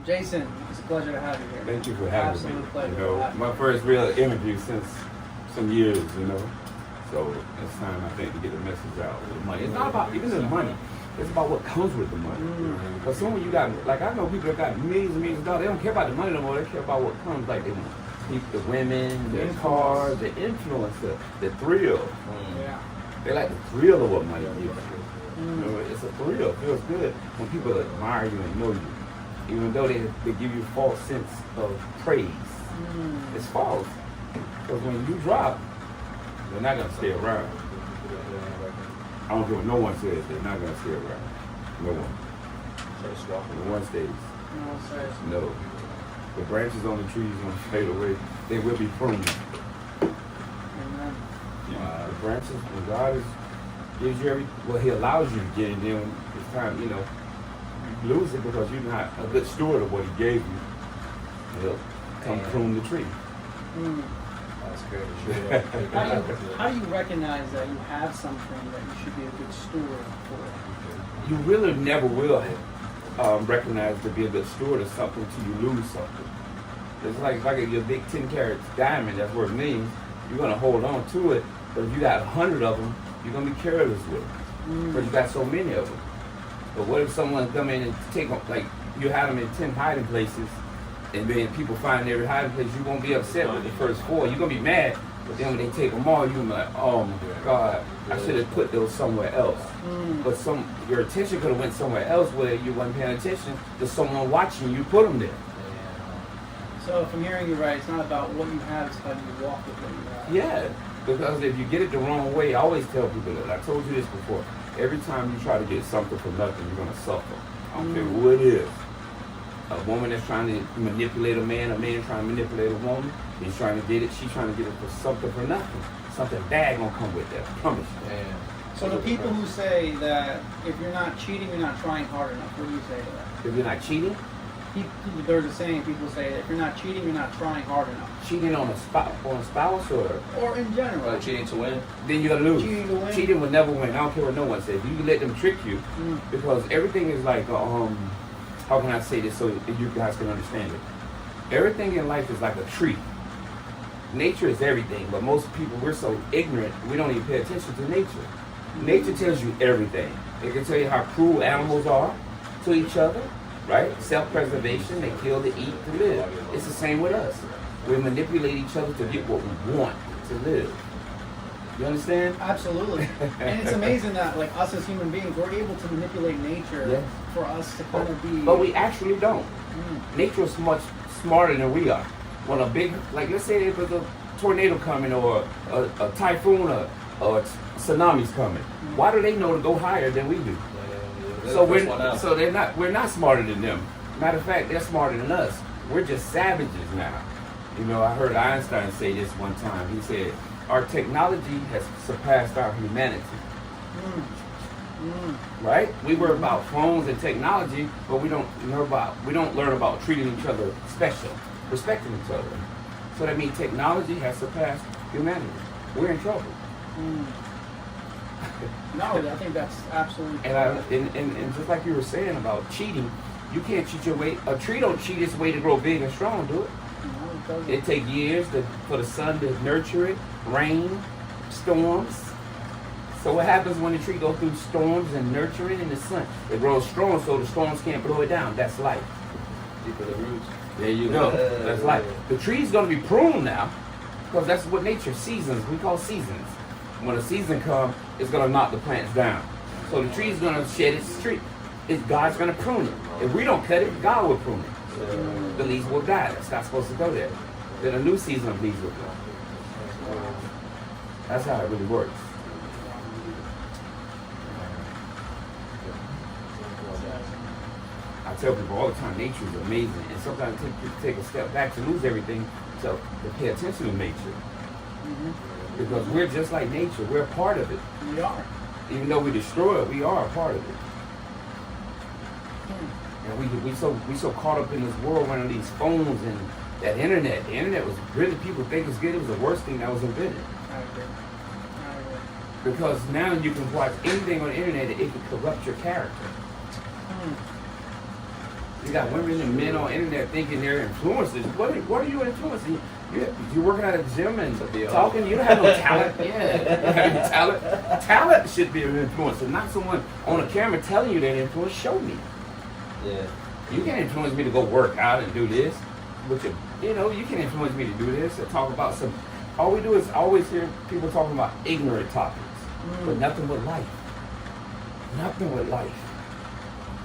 Jason, it's a pleasure to have you here. Thank you for having Absolute me. pleasure. You know, my first real interview since some years, you know. So it's time, I think, to get the message out. The money. It's not about even the money. It's about what comes with the money. Because soon when you got, like I know people that got millions and millions of dollars, they don't care about the money no more. They care about what comes. Like they want the women, the cars, the influence, the thrill. Yeah. They like the thrill of what money gives you. You know, it's a thrill. It feels good when people admire you and know you. Even though they give you a false sense of praise. It's false. Because when you drop, they're not going to stay around. I don't care what no one says, they're not going to stay around. No one. No one stays. No. The branches on the trees won't fade away. They will be pruned. Amen. The branches, when God gives you He allows you to get it, then it's time, you know, you lose it because you're not a good steward of what He gave you. He'll come prune the tree. That's great. How do you recognize that you have something that you should be a good steward for? You really never will recognize to be a good steward of something until you lose something. It's like if I get you a big 10 carat diamond that's worth millions, you're going to hold on to it. But if you got 100 of them, you're going to be careless with it. Because you got so many of them. But what if someone come in and take them, like you have them in 10 hiding places, and then people find every hiding place, you won't be upset with the first 4. You're going to be mad, but then when they take them all, you're going to be like, oh my God, I should have put those somewhere else. But your attention could have went somewhere else where you weren't paying attention to someone watching you put them there. So if I'm hearing you right, it's not about what you have, it's how you walk with what you have. Yeah, because if you get it the wrong way, I always tell people that. I told you this before. Every time you try to get something for nothing, you're going to suffer. I don't care who it is. A woman that's trying to manipulate a man trying to manipulate a woman, he's trying to get it, she's trying to get it for something for nothing. Something bad gonna come with that, I promise you. So the people who say that if you're not cheating, you're not trying hard enough, what do you say to that? If you're not cheating? There's a saying, people say that if you're not cheating, you're not trying hard enough. Cheating on a spouse or in general. Cheating to win? Then you're gonna lose. Cheating to win? Cheating will never win. I don't care what no one says. You can let them trick you because everything is like how can I say this so you guys can understand it? Everything in life is like a tree. Nature is everything, but most people, we're so ignorant, we don't even pay attention to nature. Nature tells you everything. It can tell you how cruel animals are to each other, right? Self-preservation, they kill to eat, to live. It's the same with us. We manipulate each other to get what we want to live. You understand? Absolutely. And it's amazing that, like, us as human beings, we're able to manipulate nature for us to kind of be... But we actually don't. Nature is much smarter than we are. When a big, like, let's say there was a tornado coming or a typhoon or tsunami's coming. Why do they know to go higher than we do? We're not smarter than them. Matter of fact, they're smarter than us. We're just savages now. You know, I heard Einstein say this one time. He said, our technology has surpassed our humanity. Right? We worry about phones and technology, but we don't learn about treating each other special, respecting each other. So that means technology has surpassed humanity. We're in trouble. No, I think that's absolutely and just like you were saying about cheating, you can't cheat your way. A tree don't cheat its way to grow big and strong, do it? No, it takes years for the sun to nurture it, rain, storms. So what happens when the tree goes through storms and nurturing in the sun? It grows strong so the storms can't blow it down. That's life. Deeper the roots. There you go. That's life. The tree's going to be pruned now because that's what nature seasons. We call seasons. When a season comes, it's going to knock the plants down. So the tree's going to shed its tree. God's going to prune it. If we don't cut it, God will prune it. The leaves will die. That's not supposed to go there. Then a new season of leaves will go. That's how it really works. I tell people all the time, nature is amazing. And sometimes it takes people to take a step back to lose everything to pay attention to nature. Because we're just like nature. We're a part of it. We are. Even though we destroy it, we are a part of it. And we so caught up in this world running these phones and that internet. The internet was really, people think it's good. It was the worst thing that was invented. I agree. Because now you can watch anything on the internet that it can corrupt your character. You got women and men on the internet thinking they're influencers. What are you influencing? You're working at a gym and talking. You don't have no talent. Yeah, you don't have any talent. Talent should be an influencer, not someone on a camera telling you that influence. Show me. Yeah. You can't influence me to go work out and do this. You can influence me to do this or talk about some. All we do is always hear people talking about ignorant topics, but nothing with life. Nothing with life.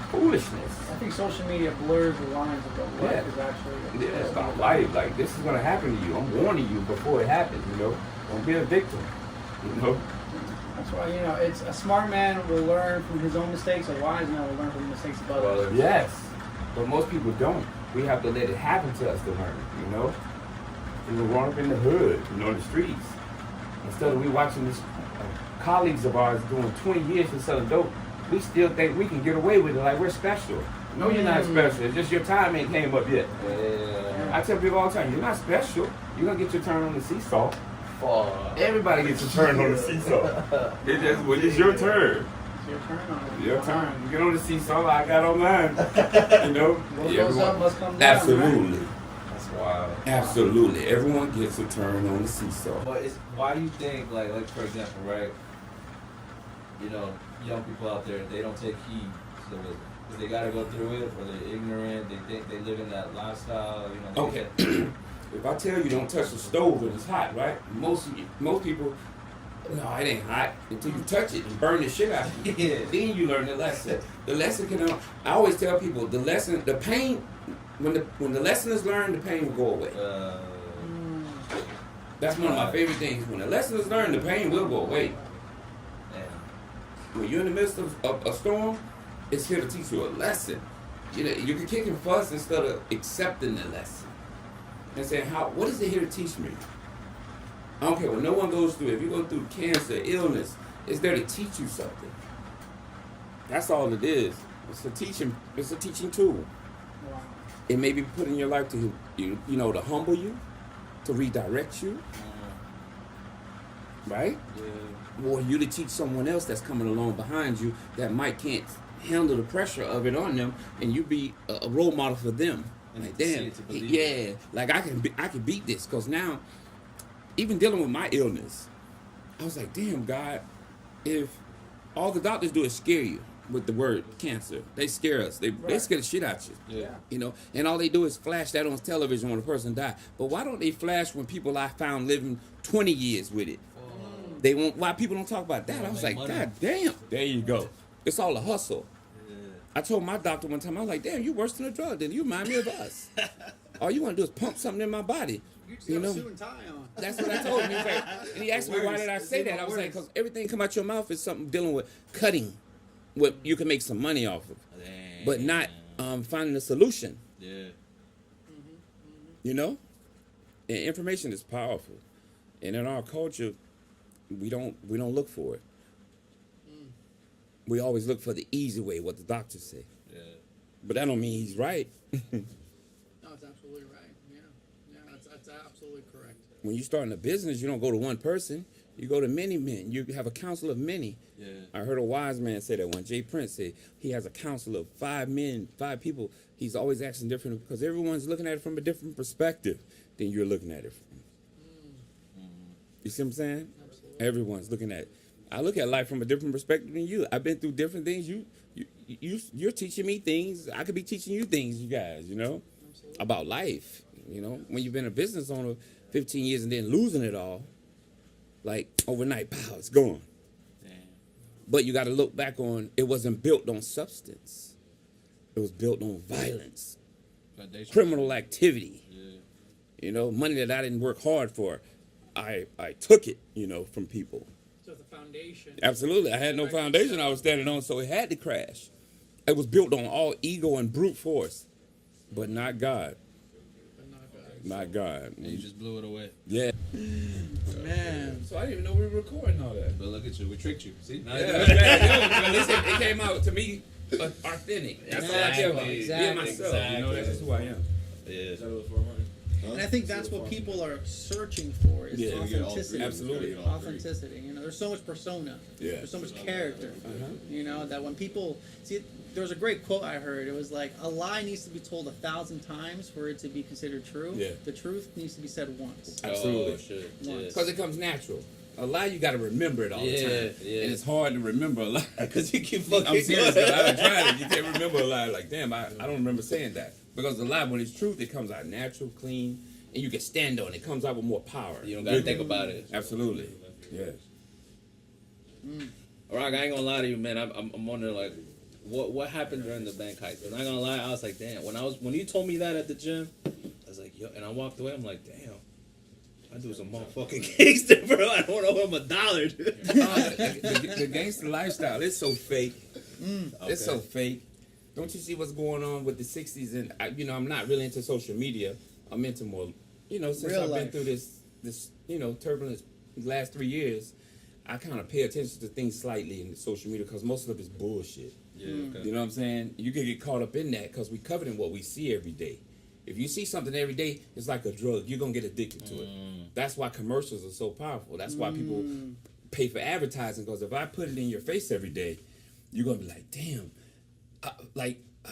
Foolishness. I think social media blurs the lines of what life is actually. Yeah, it's about life. Like, this is going to happen to you. I'm warning you before it happens, Don't be a victim, That's why, it's a smart man will learn from his own mistakes, a wise man will learn from the mistakes of others. Yes, but most people don't. We have to let it happen to us to learn, We're growing up in the hood, the streets. Instead of we watching this colleagues of ours doing 20 years to sell dope, we still think we can get away with it like we're special. No, you're not special. It's just your time ain't came up yet. I tell people all the time, you're not special. You're going to get your turn on the seesaw. Everybody gets a turn on the seesaw. It's your turn. It's your turn on it. Your turn. You get on the seesaw, I got on mine. What goes up must come down. Absolutely. Right? That's wild. Absolutely. Everyone gets a turn on the seesaw. But why do you think, like for example, right? Young people out there, they don't take heed to it. Because they got to go through it, or they're ignorant, they think they live in that lifestyle, Okay. If I tell you don't touch the stove when it's hot, right? Most people, no, it ain't hot until you touch it and burn the shit out of you. Yeah. Then you learn the lesson. The lesson I always tell people, the pain, when the lesson is learned, the pain will go away. That's one of my favorite things. When the lesson is learned, the pain will go away. When you're in the midst of a storm, it's here to teach you a lesson. You can kick and fuss instead of accepting the lesson and saying, what is it here to teach me? I don't care what no one goes through. If you go through cancer, illness, it's there to teach you something. That's all it is. It's a teaching tool. Wow. It may be put in your life to to humble you, to redirect you, right? Yeah. Or you to teach someone else that's coming along behind you that can't handle the pressure of it on them, and you be a role model for them. And like, damn, like I can beat this. Because now, even dealing with my illness, I was like, damn, God, if all the doctors do is scare you with the word cancer, they scare us. They scare the shit out you. Yeah. And all they do is flash that on television when a person died. But why don't they flash when people I found living 20 years with it? They won't. Why people don't talk about that? I was like, God damn. There you go. It's all a hustle. Yeah. I told my doctor one time, I was like, damn, you worse than a drug dealer. You remind me of us. All you want to do is pump something in my body. You just got a suit and tie on. That's what I told him. He was like, and he asked me, why did I say that? I was like, because everything come out your mouth is something dealing with cutting, what you can make some money off of, but not finding a solution. Yeah. And information is powerful, and in our culture, we don't look for it. We always look for the easy way, what the doctors say. Yeah. But that don't mean he's right. No, it's absolutely right. Yeah, that's absolutely correct. When you start in a business, you don't go to one person. You go to many men. You have a council of many. Yeah. I heard a wise man say that one. Jay Prince said he has a council of 5 men, 5 people. He's always asking different, because everyone's looking at it from a different perspective than you're looking at it from. You see what I'm saying? Absolutely. Everyone's looking at it. I look at life from a different perspective than you. I've been through different things. You're teaching me things. I could be teaching you things, you guys, Absolutely. About life. When you've been a business owner 15 years and then losing it all, like overnight, pow, it's gone. Damn. But you got to look back on, it wasn't built on substance. It was built on violence, criminal activity. Yeah. Money that I didn't work hard for. I took it, from people. So the foundation. Absolutely. I had no foundation I was standing on, so it had to crash. It was built on all ego and brute force, but not God. Not God. And you just blew it away. Yeah. Man. So I didn't even know we were recording all that. But look at you. We tricked you. See? At least it came out to me authentic. That's all I care about. Exactly. Being myself. That's just who I am. Yeah. Is that a little 400? And I think that's what people are searching for is authenticity. Absolutely. Authenticity. You know, there's so much persona. Yeah. There's so much character. You know, that when people see, there was a great quote I heard. It was like, a lie needs to be told 1,000 times for it to be considered true. Yeah. The truth needs to be said once. Absolutely. Oh, shit. Once. Because it comes natural. A lie, you got to remember it all the time. Yeah. And it's hard to remember a lie. Because you keep fucking I'm serious, but I've tried it. You can't remember a lie. Like, damn, I don't remember saying that. Because the lie, when it's truth, it comes out natural, clean, and you can stand on it. It comes out with more power. You don't got to think about it. Absolutely. Yeah. Rock, I ain't gonna lie to you, man. I'm wondering, like, what happened during the bank heist? I'm not gonna lie, I was like, damn. When you told me that at the gym, I was like, yo, and I walked away. I'm like, damn. I do some motherfucking gangster, bro. I don't owe him $1, dude. The gangster lifestyle, it's so fake. It's so fake. Don't you see what's going on with the 60s? And, I'm not really into social media. I'm into more, since Real I've been life. through this turbulence the last 3 years, I kind of pay attention to things slightly in social media because most of it is bullshit. Yeah, okay. You know what I'm saying? You can get caught up in that because we covered in what we see every day. If you see something every day, it's like a drug. You're going to get addicted to it. That's why commercials are so powerful. That's why people pay for advertising, because if I put it in your face every day, you're going to be like, damn.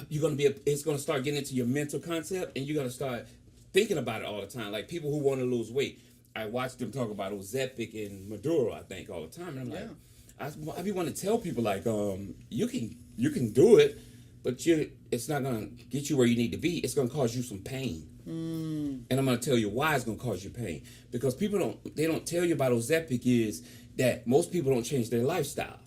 You're going to be, it's going to start getting into your mental concept, and you're going to start thinking about it all the time. Like people who want to lose weight. I watch them talk about Ozempic and Maduro, I think, all the time. And I'm like, I be want to tell people, like, you can do it, but it's not going to get you where you need to be. It's going to cause you some pain. And I'm going to tell you why it's going to cause you pain. Because people don't tell you about Ozempic is that most people don't change their lifestyle.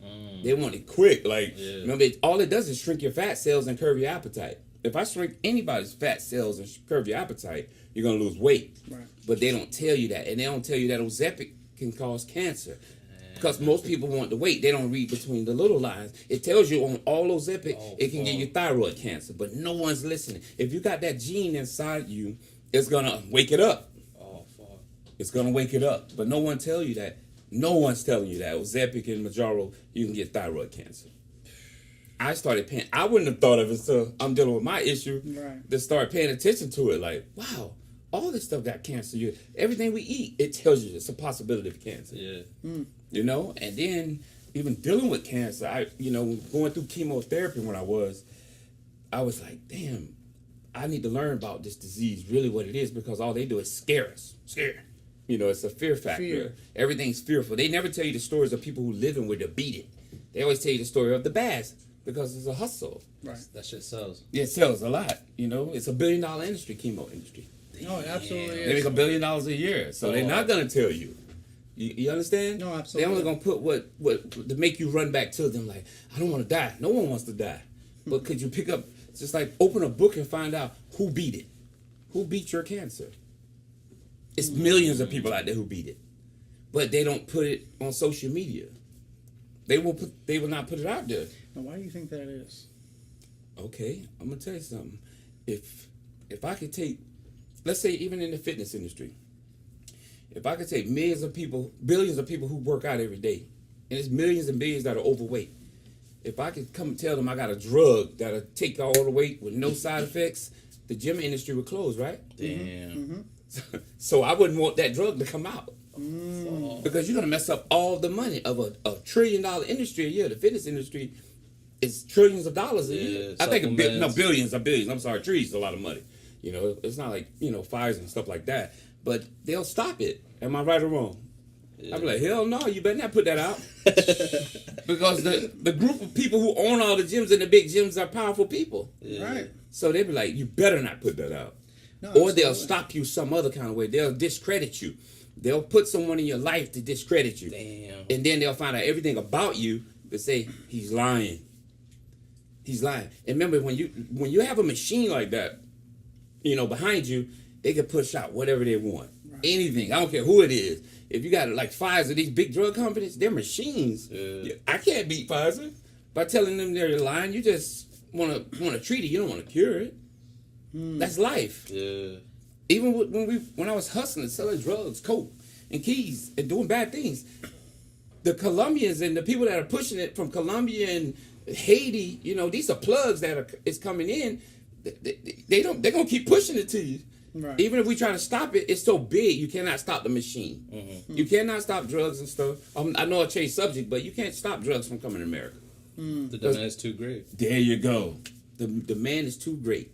They want it quick. Like, remember, all it does is shrink your fat cells and curb your appetite. If I shrink anybody's fat cells and curb your appetite, you're going to lose weight. Right. But they don't tell you that. And they don't tell you that Ozempic can cause cancer. Because most people want the weight. They don't read between the little lines. It tells you on all Ozempic, it can give you thyroid cancer. But no one's listening. If you got that gene inside you, it's going to wake it up. Oh, fuck. It's going to wake it up. But no one tell you that. No one's telling you that. Ozempic and Mounjaro, you can get thyroid cancer. I started paying. I wouldn't have thought of it until I'm dealing with my issue. Right. To start paying attention to it. Like, wow, all this stuff got cancer. Everything we eat, it tells you it's a possibility of cancer. Yeah. You know, and then even dealing with cancer, going through chemotherapy when I was like, damn, I need to learn about this disease, really what it is, because all they do is scare us. Scare. It's a fear factor. Fear. Everything's fearful. They never tell you the stories of people who live in where they beat it. They always tell you the story of the bads because it's a hustle. Right. That shit sells. Yeah, it sells a lot. It's a $1 billion industry, chemo industry. No, it absolutely is. They make $1 billion a year, so they're not going to tell you. You understand? No, absolutely. They're only going to put what to make you run back to them. Like, I don't want to die. No one wants to die. But could you pick up, just like open a book and find out who beat it? Who beat your cancer? It's millions of people out there who beat it. But they don't put it on social media. They will not put it out there. Now, why do you think that is? Okay, I'm going to tell you something. If I could take, let's say even in the fitness industry, if I could take billions of people who work out every day, and it's millions and billions that are overweight, if I could come and tell them I got a drug that'll take all the weight with no side effects, the gym industry would close, right? Damn. So I wouldn't want that drug to come out. Because you're going to mess up all the money of a $1 trillion industry a year. The fitness industry is trillions of dollars a year. I think billions of billions. I'm sorry, trees is a lot of money. It's not like, fires and stuff like that. But they'll stop it. Am I right or wrong? Yeah. I'll be like, hell no, you better not put that out. Because the group of people who own all the gyms and the big gyms are powerful people. Yeah. Right. So they'll be like, you better not put that out. No, or they'll stop you some other kind of way. They'll discredit you. They'll put someone in your life to discredit you. Damn. And then they'll find out everything about you to say, he's lying. He's lying. And remember, when you have a machine like that, behind you, they can push out whatever they want. Right. Anything. I don't care who it is. If you got like Pfizer, these big drug companies, they're machines. Yeah. I can't beat Pfizer by telling them they're lying. You just want to treat it. You don't want to cure it. That's life. Yeah. Even when I was hustling, selling drugs, coke, and keys, and doing bad things, the Colombians and the people that are pushing it from Colombia and Haiti, these are plugs that is coming in. They're gonna keep pushing it to you. Right. Even if we try to stop it, it's so big you cannot stop the machine. Mm-hmm. You cannot stop drugs and stuff. I know I changed subject, but you can't stop drugs from coming to America. The demand is too great. There you go. The demand is too great.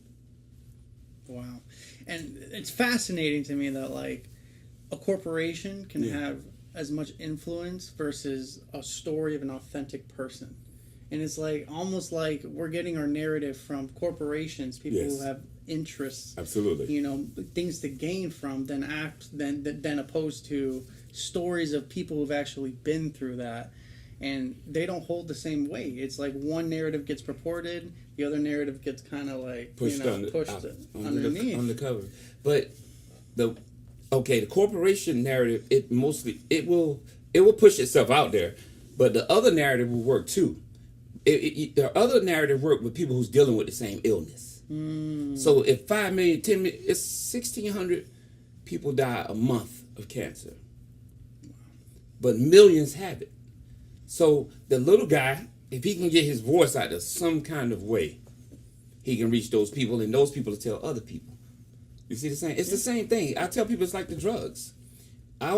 Wow. And it's fascinating to me that like a corporation can have as much influence versus a story of an authentic person. And it's like almost like we're getting our narrative from corporations, people who have interests, Absolutely. you know, things to gain from than opposed to stories of people who've actually been through that. And they don't hold the same weight. It's like one narrative gets purported, the other narrative gets kind of like Pushed, underneath. Undercover. But the corporation narrative, it will push itself out there, but the other narrative will work too. The other narrative work with people who's dealing with the same illness. So if 5 million, 10 million, it's 1,600 people die a month of cancer, but millions have it. So the little guy, if he can get his voice out there some kind of way, he can reach those people, and those people will tell other people. You see the same? It's the same thing. I tell people it's like the drugs. I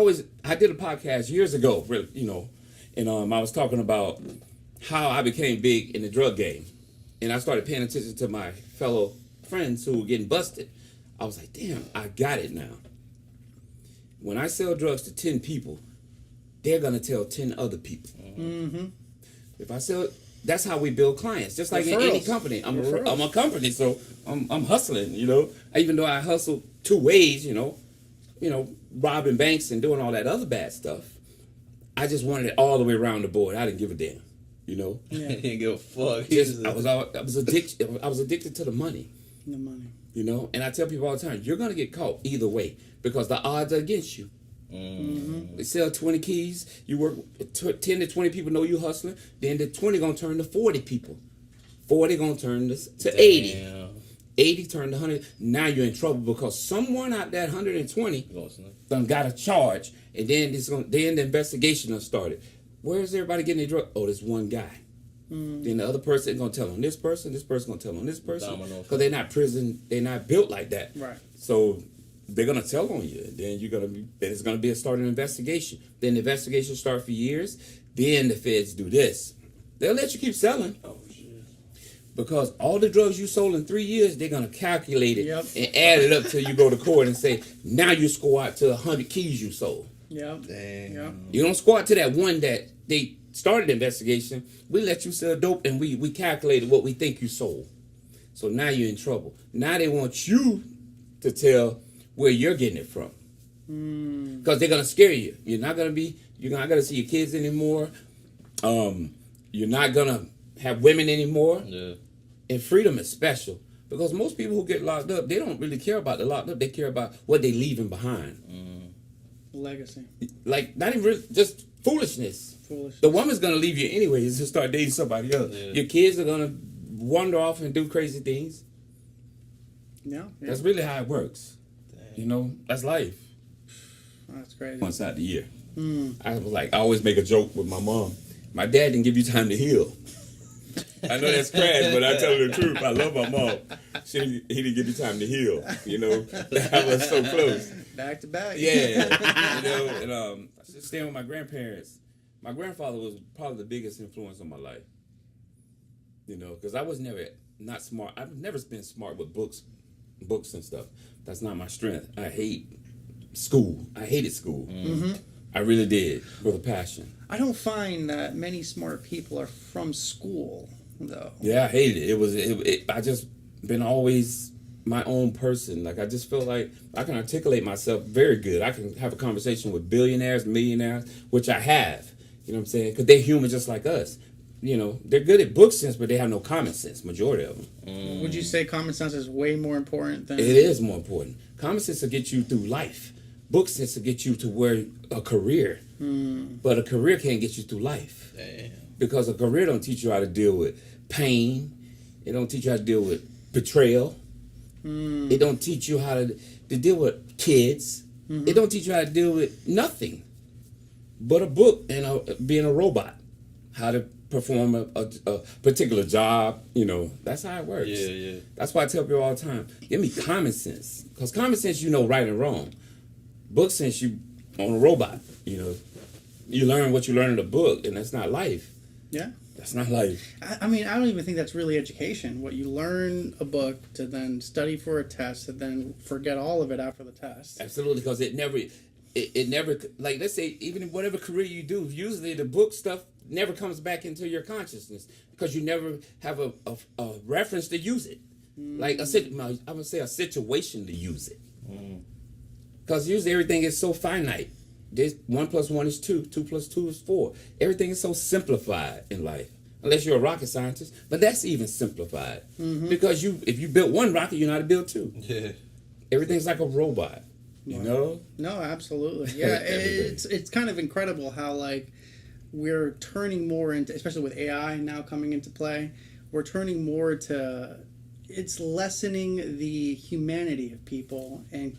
did a podcast years ago, you know, and I was talking about how I became big in the drug game, and I started paying attention to my fellow friends who were getting busted. I was like, damn, I got it now. When I sell drugs to 10 people, they're gonna tell 10 other people. Mm-hmm. If I sell, that's how we build clients. Just like in any company, I'm a company, so I'm hustling. You know, even though I hustle 2 ways, you know, robbing banks and doing all that other bad stuff. I just wanted it all the way around the board. I didn't give a damn. You know, He didn't give a fuck. I was addicted to the money. The money. You know, and I tell people all the time, you're gonna get caught either way because the odds are against you. They sell 20 keys. You work 10 to 20 people know you hustling. Then the 20 gonna turn to 40 people. 40 gonna turn to 80. 80 turn to 100. Now you're in trouble because someone out that 120 done got a charge, and then the investigation done started. Where's everybody getting their drug? Oh, there's one guy. Then the other person gonna tell on this person gonna tell on this person because they're not built like that. Right. So they're gonna tell on you. Then it's gonna be a starting investigation. Then the investigation start for years. Then the feds do this. They'll let you keep selling. Oh shit. Because all the drugs you sold in 3 years, they're gonna calculate it and add it up till you go to court and say, now you score out to 100 keys you sold. Yep. Dang. Yep. You don't score out to that one that they started the investigation. We let you sell dope and we calculated what we think you sold. So now you're in trouble. Now they want you to tell where you're getting it from. Because they're going to scare you. You're not going to see your kids anymore. You're not going to have women anymore. Yeah. And freedom is special. Because most people who get locked up, they don't really care about the locked up. They care about what they're leaving behind. Legacy. Like, not even really, just foolishness. The woman's going to leave you anyways to start dating somebody else. Yeah. Your kids are going to wander off and do crazy things. Yeah. That's really how it works. Dang. You know, that's life. That's crazy. Once out the year. I was like, I always make a joke with my mom. My dad didn't give you time to heal. I know that's crass, but I tell her the truth. I love my mom. He didn't give you time to heal. You know, I was so close. Back to back. Yeah. You know, and I was staying with my grandparents. My grandfather was probably the biggest influence on my life. You know, because I was never not smart. I've never been smart with books and stuff. That's not my strength. I hate school. I hated school. I really did, with a passion. I don't find that many smart people are from school, though. Yeah, I hated it. I just been always my own person. Like, I just feel like I can articulate myself very good. I can have a conversation with billionaires, millionaires, which I have. You know what I'm saying? Because they're human just like us. You know, they're good at book sense, but they have no common sense, majority of them. Would you say common sense is way more important than... It is more important. Common sense will get you through life. Book sense will get you to where a career. But a career can't get you through life. Damn. Because a career don't teach you how to deal with pain. It don't teach you how to deal with betrayal. It don't teach you how to deal with kids. It don't teach you how to deal with nothing but a book and being a robot. How to perform a particular job. You know, that's how it works. Yeah, yeah. That's why I tell people all the time, give me common sense. Because common sense, you know right and wrong. Book sense, you on a robot. You know, you learn what you learn in a book, and that's not life. Yeah. That's not life. I mean, I don't even think that's really education. What you learn a book to then study for a test and then forget all of it after the test. Absolutely, because it never, like, let's say, even in whatever career you do, usually the book stuff never comes back into your consciousness because you never have a reference to use it. Like, I'm going to say a situation to use it. Because usually everything is so finite. This 1 + 1 is 2, 2 + 2 is 4. Everything is so simplified in life, unless you're a rocket scientist. But that's even simplified because if you built one rocket, you know how to build two. Yeah. Everything's like a robot, you know. No, absolutely. Yeah, it's kind of incredible how like we're turning more into, especially with AI now coming into play, we're turning more to it's lessening the humanity of people and.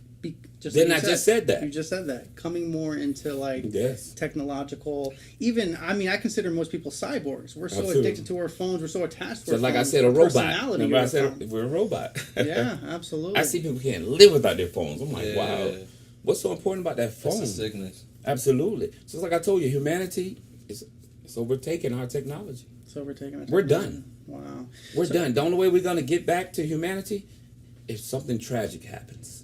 Didn't I just said that? You just said that. Coming more into like Yes. technological. Even I mean, I consider most people cyborgs. We're so Absolutely. addicted to our phones. We're so attached to So our like I phones. said, a Our robot. personality Remember I of our phone. said we're a robot. Yeah, absolutely. I see people can't live without their phones. I'm like, Yeah. wow. What's so important about that phone? That's a sickness. Absolutely. So it's like I told you, humanity is overtaking our technology. So we're taking. We're done. Wow. We're done. The only way we're gonna get back to humanity if something tragic happens.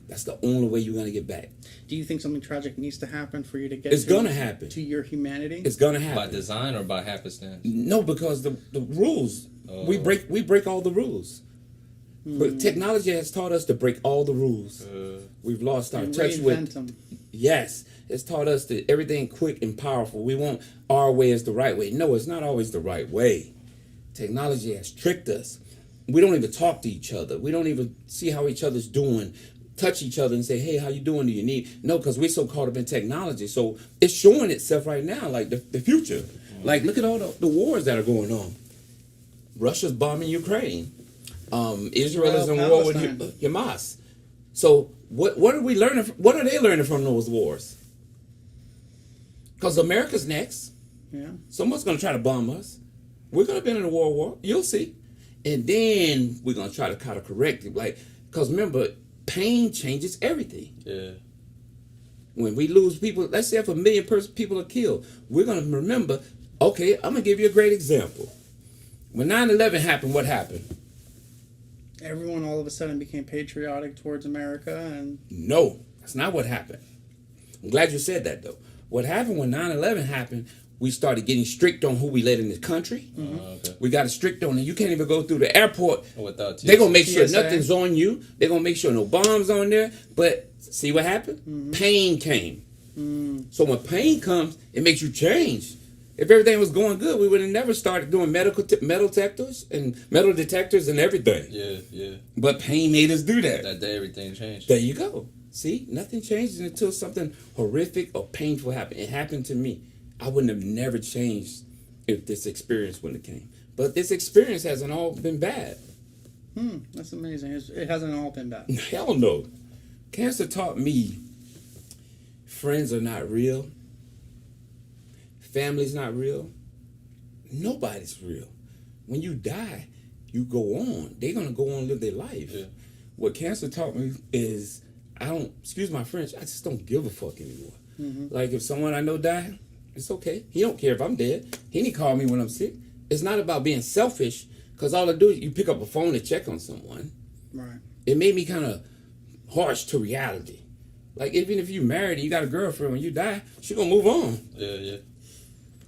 That's the only way you're gonna get back. Do you think something tragic needs to happen for you to get? It's gonna happen. To your humanity. It's gonna By happen. design or by happenstance? No, because the rules we break all the rules. But technology has taught us to break all the rules. We've lost our And touch reinvent with. them. Yes, it's taught us that everything quick and powerful. We want our way is the right way. No, it's not always the right way. Technology has tricked us. We don't even talk to each other. We don't even see how each other's doing. Touch each other and say, hey, how you doing? Do you need? No, because we're so caught up in technology. So it's showing itself right now, like the future. Like, look at all the wars that are going on. Russia's bombing Ukraine. Israel is in war with Palestine. Hamas. So what are we learning? What are they learning from those wars? Because America's next. Yeah. Someone's going to try to bomb us. We're going to be in a world war. You'll see. And then we're going to try to kind of correct it. Like, because remember, pain changes everything. Yeah. When we lose people, let's say if 1 million people are killed, we're going to remember, okay, I'm going to give you a great example. When 9/11 happened, what happened? Everyone all of a sudden became patriotic towards America, and No, that's not what happened. I'm glad you said that, though. What happened when 9/11 happened, we started getting strict on who we let in the country. Okay. We got strict on it. You can't even go through the airport. Without They're going to make sure TSA. nothing's on you. They're going to make sure no bombs on there. But see what happened? Pain came. So when pain comes, it makes you change. If everything was going good, we would have never started doing metal detectors and everything. Yeah, yeah. But pain made us do that. That day everything changed. There you go. See, nothing changes until something horrific or painful happened. It happened to me. I wouldn't have never changed if this experience wouldn't have came. But this experience hasn't all been bad. that's amazing. It hasn't all been bad. Hell no. Cancer taught me friends are not real. Family's not real. Nobody's real. When you die, you go on. They're going to go on and live their life. Yeah. What cancer taught me is excuse my French, I just don't give a fuck anymore. Like if someone I know die, it's okay. He don't care if I'm dead. He didn't call me when I'm sick. It's not about being selfish, because all I do is you pick up a phone to check on someone. Right. It made me kind of harsh to reality. Like even if you married and you got a girlfriend, when you die, she gonna move on. Yeah, yeah.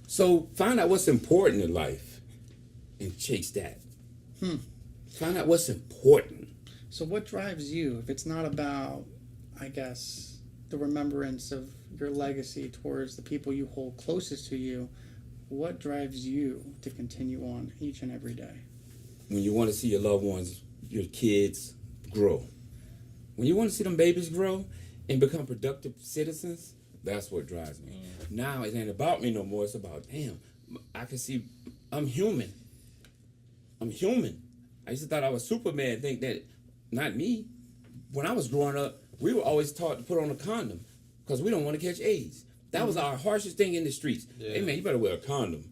So find out what's important in life and chase that. Find out what's important. So what drives you? If it's not about, I guess, the remembrance of your legacy towards the people you hold closest to you, what drives you to continue on each and every day? When you want to see your loved ones, your kids grow. When you want to see them babies grow and become productive citizens, that's what drives me. Now it ain't about me no more. It's about, damn, I can see I'm human. I'm human. I used to thought I was Superman, think that, not me. When I was growing up, we were always taught to put on a condom because we don't want to catch AIDS. That was our harshest thing in the streets. Yeah. Hey man, you better wear a condom.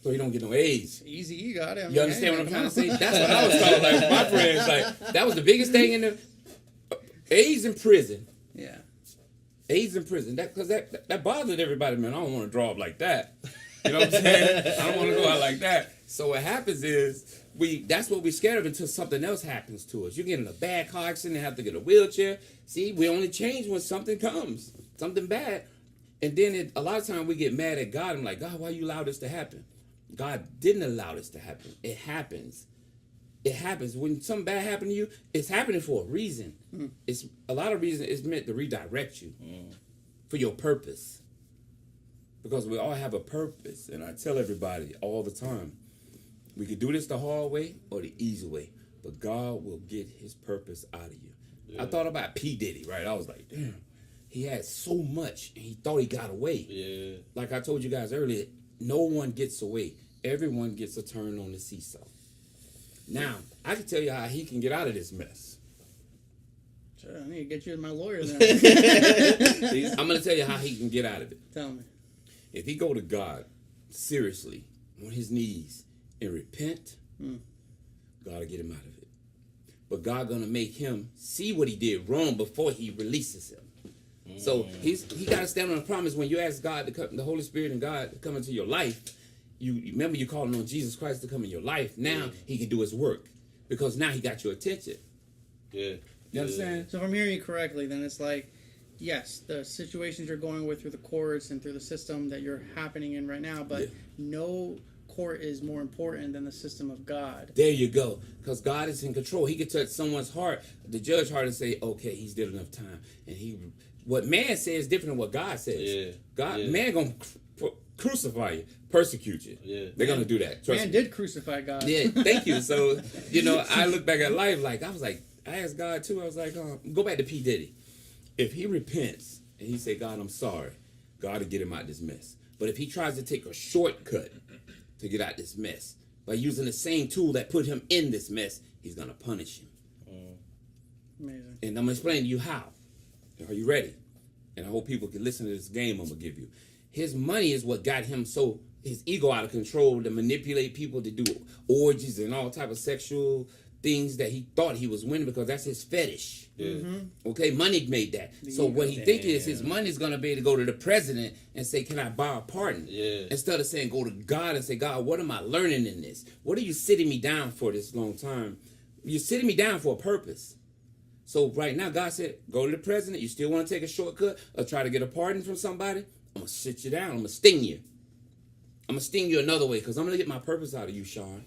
so he don't get no A's. Easy, you got it. I mean, You understand hey, what I'm trying to say? That's what I was talking like my friends. Like that was the biggest thing in the A's in prison. Yeah. A's in prison. That bothered everybody, man. I don't want to draw up like that. You know what I'm saying? I don't want to go out like that. So what happens is that's what we're scared of until something else happens to us. You get in a bad car accident and have to get a wheelchair. See, we only change when something comes, something bad. And then a lot of times we get mad at God. I'm like, God, why you allow this to happen? God didn't allow this to happen. It happens. It happens. When something bad happens to you, it's happening for a reason. It's a lot of reasons. It's meant to redirect you for your purpose. Because we all have a purpose. And I tell everybody all the time, we could do this the hard way or the easy way. But God will get his purpose out of you. Yeah. I thought about P. Diddy, right? I was like, damn, he had so much and he thought he got away. Yeah. Like I told you guys earlier, no one gets away. Everyone gets a turn on the seesaw. Now, I can tell you how he can get out of this mess. Sure, I need to get you my lawyer then. I'm going to tell you how he can get out of it. Tell me. If he go to God seriously on his knees and repent, God will get him out of it. But God going to make him see what he did wrong before he releases him. So he got to stand on the promise. When you ask God to come, the Holy Spirit and God to come into your life, you remember you calling on Jesus Christ to come in your life. Now he can do his work because now he got your attention. Yeah. You understand? So if I'm hearing you correctly, then it's like, yes, the situations you're going with through the courts and through the system that you're happening in right now, but no court is more important than the system of God. There you go. Because God is in control. He can touch someone's heart, the judge's heart, and say, okay, he's did enough time. And what man says is different than what God says. Yeah. Man gonna crucify you, persecute you. Yeah. They're gonna do that. Man did crucify God. Yeah, thank you. So, I look back at life I asked God too, I was like, go back to P. Diddy. If he repents and he say, God, I'm sorry, God will get him out of this mess. But if he tries to take a shortcut to get out this mess by using the same tool that put him in this mess, he's going to punish him. Amazing. And I'm going to explain to you how. Are you ready? And I hope people can listen to this game I'm going to give you. His money is what got him his ego out of control to manipulate people to do orgies and all type of sexual things that he thought he was winning because that's his fetish. Yeah. Okay, money made that. So what he think is his money is going to be able to go to the president and say, can I buy a pardon? Yeah. Instead of saying, go to God and say, God, what am I learning in this? What are you sitting me down for this long time? You're sitting me down for a purpose. So right now, God said, go to the president. You still want to take a shortcut or try to get a pardon from somebody? I'm going to sit you down. I'm going to sting you. I'm going to sting you another way because I'm going to get my purpose out of you, Sean.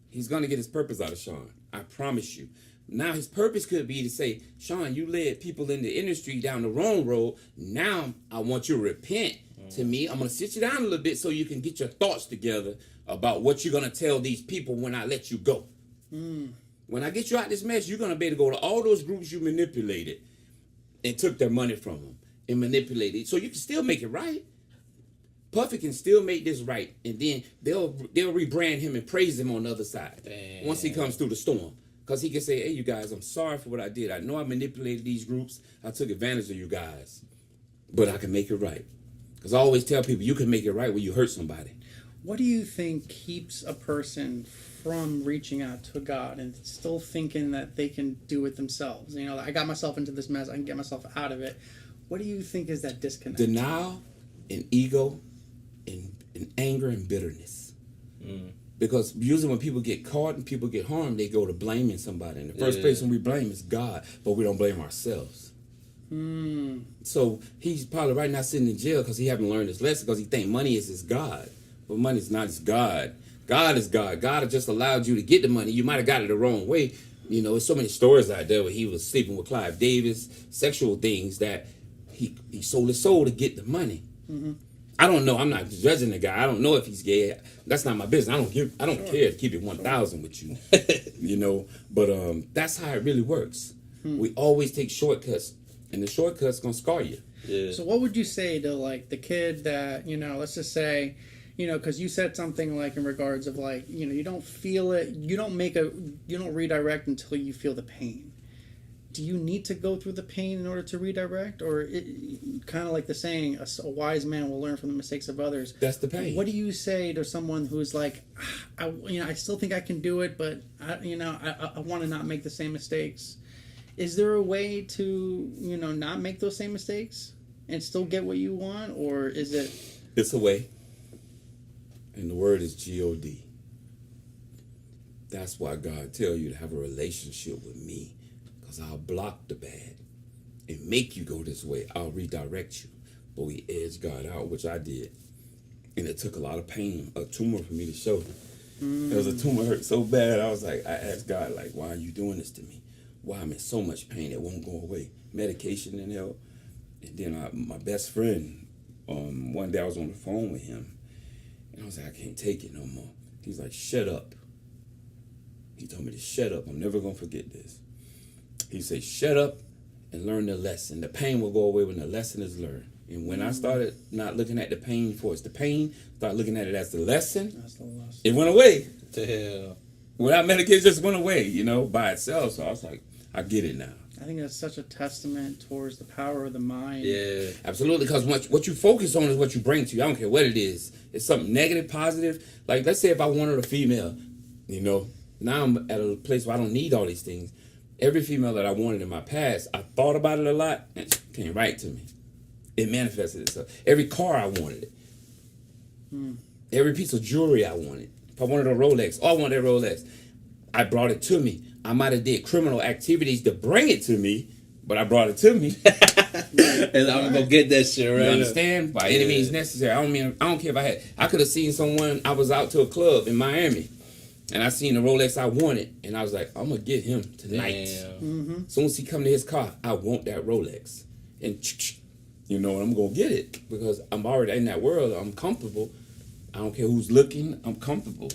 He's going to get his purpose out of Sean. I promise you. Now his purpose could be to say, Sean, you led people in the industry down the wrong road. Now I want you to repent to me. I'm going to sit you down a little bit so you can get your thoughts together about what you're going to tell these people when I let you go. When I get you out of this mess, you're going to be able to go to all those groups you manipulated and took their money from them and manipulated. So you can still make it right. Puffy can still make this right, and then they'll rebrand him and praise him on the other side. Damn. Once he comes through the storm. Because he can say, hey, you guys, I'm sorry for what I did. I know I manipulated these groups. I took advantage of you guys. But I can make it right. Because I always tell people, you can make it right when you hurt somebody. What do you think keeps a person from reaching out to God and still thinking that they can do it themselves? I got myself into this mess. I can get myself out of it. What do you think is that disconnect? Denial and ego and anger and bitterness. Because usually when people get caught and people get harmed, they go to blaming somebody. And the first person we blame is God, but we don't blame ourselves. So he's probably right now sitting in jail because he haven't learned his lesson because he think money is his God. But money is not his God. God is God. God has just allowed you to get the money. You might have got it the wrong way. There's so many stories out there where he was sleeping with Clive Davis, sexual things that he sold his soul to get the money. I don't know. I'm not judging the guy. I don't know if he's gay. That's not my business. I don't care to keep it 1,000 with you. But that's how it really works. We always take shortcuts, and the shortcuts gonna scar you. Yeah. So what would you say to the kid that let's just say, because you said something in regards of you don't feel it, you don't redirect until you feel the pain. do you need to go through the pain in order to redirect, or kind of like the saying, a wise man will learn from the mistakes of others? That's the pain. What do you say to someone who's like, I still think I can do it, but I want to not make the same mistakes? Is there a way to not make those same mistakes and still get what you want, or is it? It's a way, and the word is God. That's why God tell you to have a relationship with me, because I'll block the bad and make you go this way. I'll redirect you. But we edged God out, which I did. And it took a lot of pain, a tumor for me to show. There was a tumor hurt so bad, I asked God, like, why are you doing this to me? Why I'm in so much pain it won't go away? Medication didn't help. And then my best friend, one day I was on the phone with him, and I was like, I can't take it no more. He's like, shut up. He told me to shut up. I'm never going to forget this. He said, shut up and learn the lesson. The pain will go away when the lesson is learned. And when I started not looking at the pain for it's the pain, start looking at it as the lesson, That's the lesson. it went away. Damn. Without medication, it just went away, by itself. So I was like, I get it now. I think that's such a testament towards the power of the mind. Yeah. Absolutely, because what you focus on is what you bring to you. I don't care what it is. It's something negative, positive. Like, let's say if I wanted a female, now I'm at a place where I don't need all these things. Every female that I wanted in my past, I thought about it a lot, and it came right to me. It manifested itself. Every car I wanted it. Every piece of jewelry I wanted. If I wanted a Rolex, I wanted a Rolex. I brought it to me. I might have did criminal activities to bring it to me, but I brought it to me. And I'm gonna get that shit right. You understand? By any means necessary. I don't care if I could have seen someone. I was out to a club in Miami, and I seen the Rolex I wanted, and I was like, I'm gonna get him tonight. As soon as he come to his car, I want that Rolex, and I'm gonna get it because I'm already in that world. I'm comfortable. I don't care who's looking. I'm comfortable.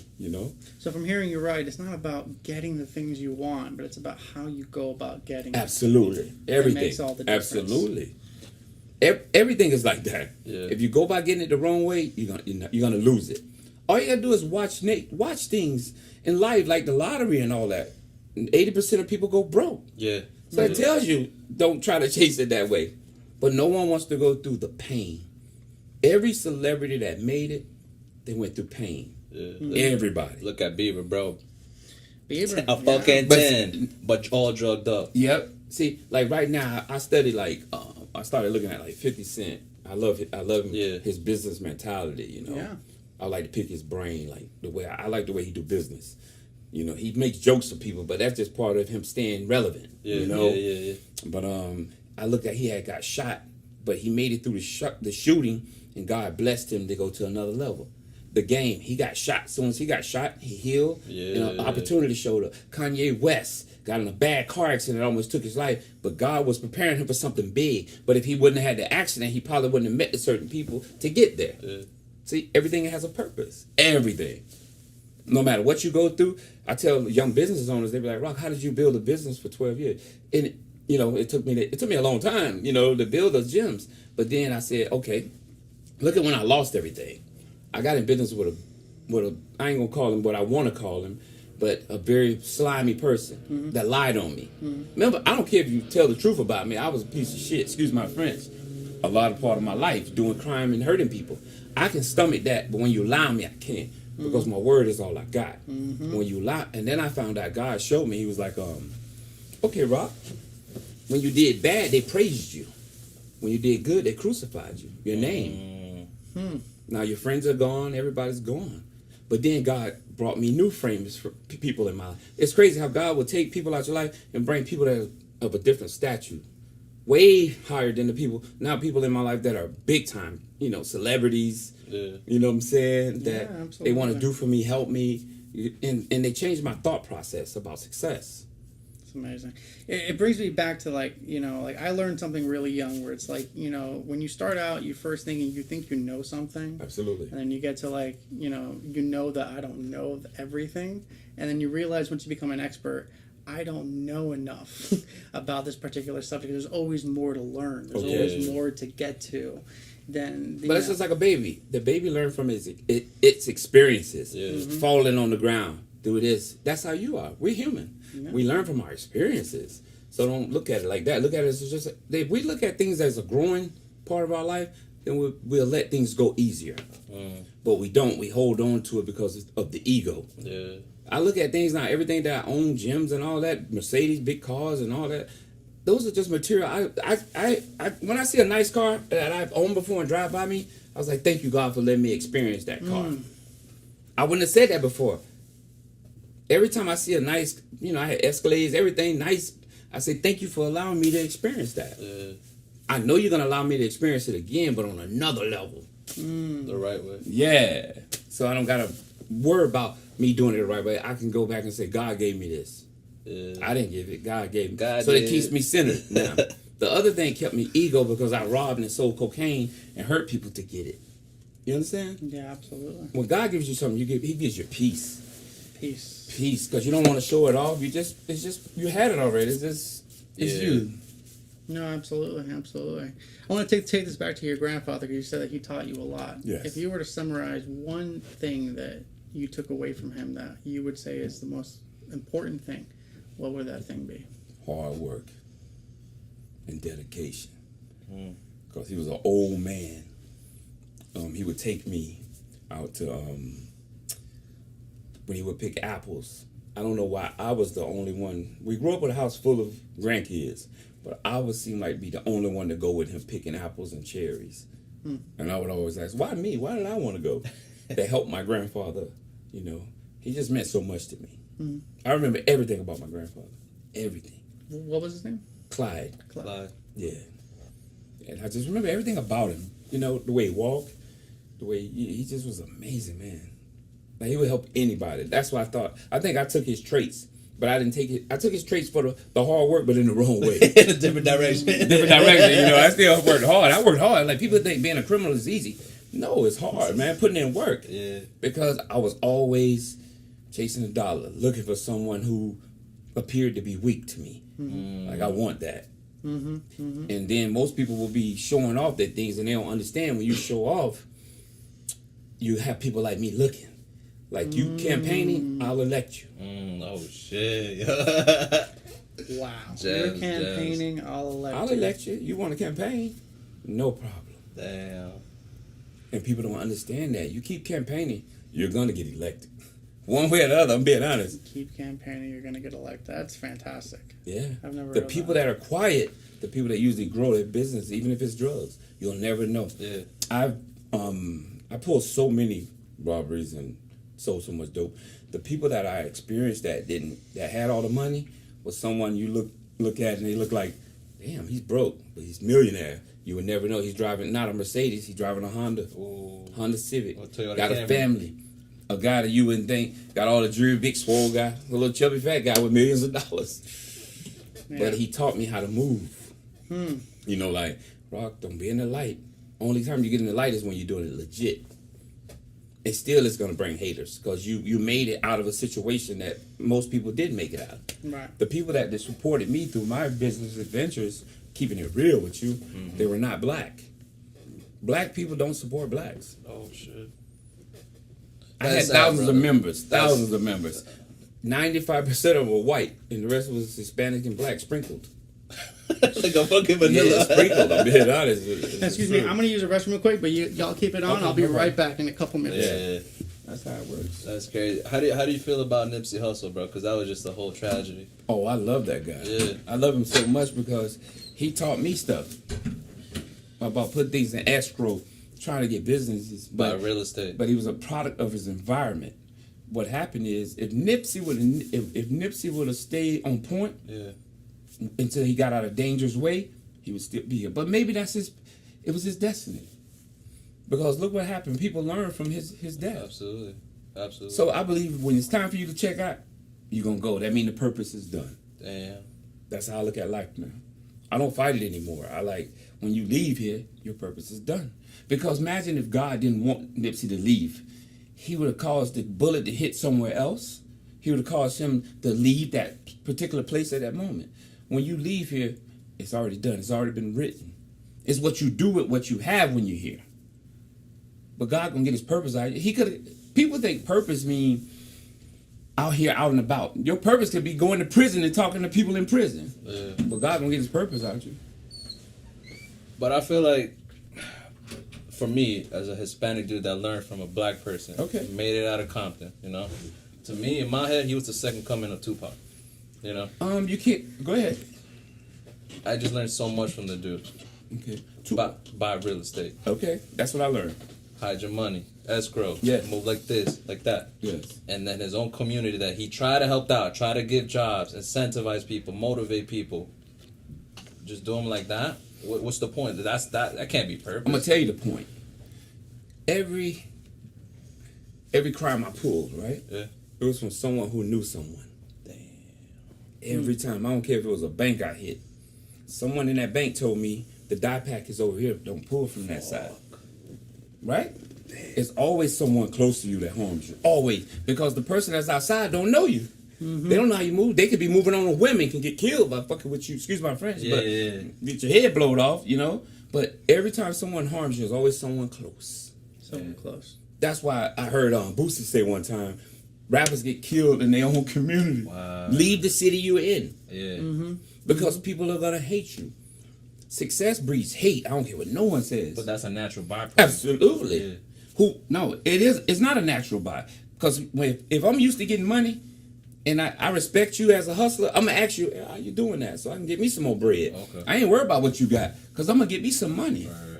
So from hearing you right, it's not about getting the things you want, but it's about how you go about getting it. Absolutely, everything. Makes all the difference. Absolutely, everything is like that. Yeah. If you go by getting it the wrong way, you're gonna lose it. All you gotta do is watch things in life, like the lottery and all that. 80% of people go broke. Yeah. So it tells you don't try to chase it that way. But no one wants to go through the pain. Every celebrity that made it, they went through pain. Yeah. Everybody. Look at Bieber, bro. Bieber, A fucking 10, but all drugged up. Yep. See, like right now, I study I started looking at 50 Cent. I love him. Yeah. His business mentality. Yeah. I like to pick his brain, like the way I like the way he do business. He makes jokes for people, but that's just part of him staying relevant. Yeah. Yeah. But I looked at he had got shot, but he made it through the shooting, and God blessed him to go to another level. The game, he got shot. As soon as he got shot, he healed. Yeah. Opportunity showed up. Kanye West got in a bad car accident, almost took his life, but God was preparing him for something big. But if he wouldn't have had the accident, he probably wouldn't have met the certain people to get there. Yeah. See, everything has a purpose. Everything. No matter what you go through, I tell young business owners, they be like, Rock, how did you build a business for 12 years? And it took me a long time, to build those gyms. But then I said, okay, look at when I lost everything. I got in business with a I ain't gonna call him what I want to call him, but a very slimy person that lied on me. Remember, I don't care if you tell the truth about me. I was a piece of shit, excuse my French, a lot of part of my life, doing crime and hurting people. I can stomach that, but when you lie on me, I can't. Because my word is all I got. When you lie, and then I found out God showed me, he was like, okay, Rock, when you did bad, they praised you. When you did good, they crucified you, your name. Now your friends are gone, everybody's gone. But then God brought me new frames for people in my life. It's crazy how God will take people out your life and bring people that are of a different statute. Way higher than the people in my life that are big time, celebrities. Yeah. You know what I'm saying? Yeah, That absolutely. they want to do for me, help me. And they changed my thought process about success. It's amazing. It brings me back to I learned something really young where it's like, when you start out, you first think you know something. Absolutely. And then you get to that I don't know everything. And then you realize once you become an expert, I don't know enough about this particular subject. There's always more to learn. There's always more to get to. But it's just like a baby. The baby learns from its experiences. Yeah. Falling on the ground, do this. That's how you are. We're human. Yeah. We learn from our experiences. So don't look at it like that. Look at it as just, if we look at things as a growing part of our life, then we'll let things go easier. But we don't. We hold on to it because of the ego. Yeah. I look at things now, everything that I own, gyms and all that, Mercedes, big cars and all that, those are just material. I when I see a nice car that I've owned before and drive by me, I was like, thank you, God, for letting me experience that car. I wouldn't have said that before. Every time I see a nice, I had Escalades, everything nice, I say, thank you for allowing me to experience that. I know you're going to allow me to experience it again, but on another level. The right way. Yeah. So I don't got to worry about me doing it the right way. I can go back and say, God gave me this. I didn't give it. God gave me. God so did. it keeps me centered now. The other thing kept me ego because I robbed and sold cocaine and hurt people to get it. You understand? Yeah, absolutely. When God gives you something, He gives you peace. Peace. Because you don't want to show it off. You you had it already. It's you. No, absolutely. I want to take this back to your grandfather because you said that he taught you a lot. Yes. If you were to summarize one thing that you took away from him that you would say is the most important thing, what would that thing be? Hard work and dedication. Because he was an old man. He would take me out to when he would pick apples. I don't know why I was the only one. We grew up with a house full of grandkids, but I would seem like be the only one to go with him picking apples and cherries. And I would always ask, why me? Why did I want to go? That helped my grandfather. He just meant so much to me. I remember everything about my grandfather. Everything. What was his name? Clyde. Yeah. And I just remember everything about him. The way he walked, the way he just was amazing, man. Like, he would help anybody. That's why I think I took his traits, but I didn't take it. I took his traits for the hard work, but in the wrong way. In a different direction. I still worked hard. I worked hard. Like, people think being a criminal is easy. No, it's hard, man. Putting in work. Yeah. Because I was always chasing a dollar, looking for someone who appeared to be weak to me. Like, I want that. And then most people will be showing off their things, and they don't understand when you show off, you have people like me looking. Like, you campaigning, I'll elect you. Oh, shit. Wow. You're You're campaigning, I'll elect you. I'll elect you. You want to campaign? No problem. Damn. And people don't understand that. You keep campaigning, you're going to get elected. One way or the other, I'm being honest. Keep campaigning, you're going to get elected. That's fantastic. Yeah. I've never The heard people that are quiet, the people that usually grow their business, even if it's drugs, you'll never know. Yeah. I pulled so many robberies and sold so much dope. The people that I experienced that had all the money was someone you look at and they look like, damn, he's broke, but he's millionaire. You would never know. He's driving not a Mercedes, he's driving a Honda Civic. Got a family. A guy that you wouldn't think got all the jewelry, big swole guy, a little chubby fat guy with millions of dollars. Yeah. But he taught me how to move. Like, Rock, don't be in the light. Only time you get in the light is when you're doing it legit. It still is going to bring haters because you made it out of a situation that most people didn't make it out of. Right. The people that supported me through my business adventures, keeping it real with you, they were not black. Black people don't support blacks. Oh, shit. I had thousands of members. 95% of them were white, and the rest was Hispanic and black sprinkled. Like a fucking vanilla. Yeah, sprinkled. I'm being honest. Excuse me, I'm going to use the restroom real quick, but y'all keep it on. Okay, I'll be no right problem. back in a couple minutes. Yeah. That's how it works. That's crazy. How do you feel about Nipsey Hussle, bro? Because that was just a whole tragedy. Oh, I love that guy. Yeah. I love him so much because he taught me stuff about putting things in escrow, trying to get businesses. By real estate. But he was a product of his environment. What happened is, if Nipsey would have stayed on point until he got out of danger's way, he would still be here. But maybe it was his destiny. Because look what happened. People learn from his death. Absolutely. So I believe when it's time for you to check out, you're going to go. That means the purpose is done. Damn. That's how I look at life now. I don't fight it anymore. I like, when you leave here, your purpose is done. Because imagine if God didn't want Nipsey to leave. He would have caused the bullet to hit somewhere else. He would have caused him to leave that particular place at that moment. When you leave here, it's already done. It's already been written. It's what you do with what you have when you're here. But God gonna get his purpose out. People think purpose mean out here, out and about. Your purpose could be going to prison and talking to people in prison. Yeah. But God gonna get his purpose out of you. But I feel like, for me, as a Hispanic dude that learned from a black person, Okay. made it out of Compton, you know? To me, in my head, he was the second coming of Tupac, you know? You can't, go ahead. I just learned so much from the dude. Okay. Buy real estate, Okay, that's what I learned. hide your money, escrow, Yes. move like this, like that. Yes. And then his own community that he tried to help out, try to give jobs, incentivize people, motivate people. Just do them like that. What's the point? That can't be purpose. I'm gonna tell you the point. Every crime I pulled, right? Yeah. It was from someone who knew someone. Damn. Every time. I don't care if it was a bank I hit. Someone in that bank told me the die pack is over here. Don't pull from that side. Right? It's always someone close to you that harms you. Always. Because the person that's outside don't know you. They don't know how you move. They could be moving on with women, can get killed by fucking with you. Excuse my French, but get your head blowed off, you know. But every time someone harms you, there's always someone close. Someone close. That's why I heard Boosie say one time, rappers get killed in their own community. Wow. Leave the city you're in. Yeah. Because people are gonna hate you. Success breeds hate. I don't care what no one says. But that's a natural byproduct. Absolutely. Yeah. It's not a natural buy. Because if I'm used to getting money and I respect you as a hustler, I'm gonna ask you, how you doing that? So I can get me some more bread. Okay. I ain't worried about what you got, because I'm gonna get me some money. Right.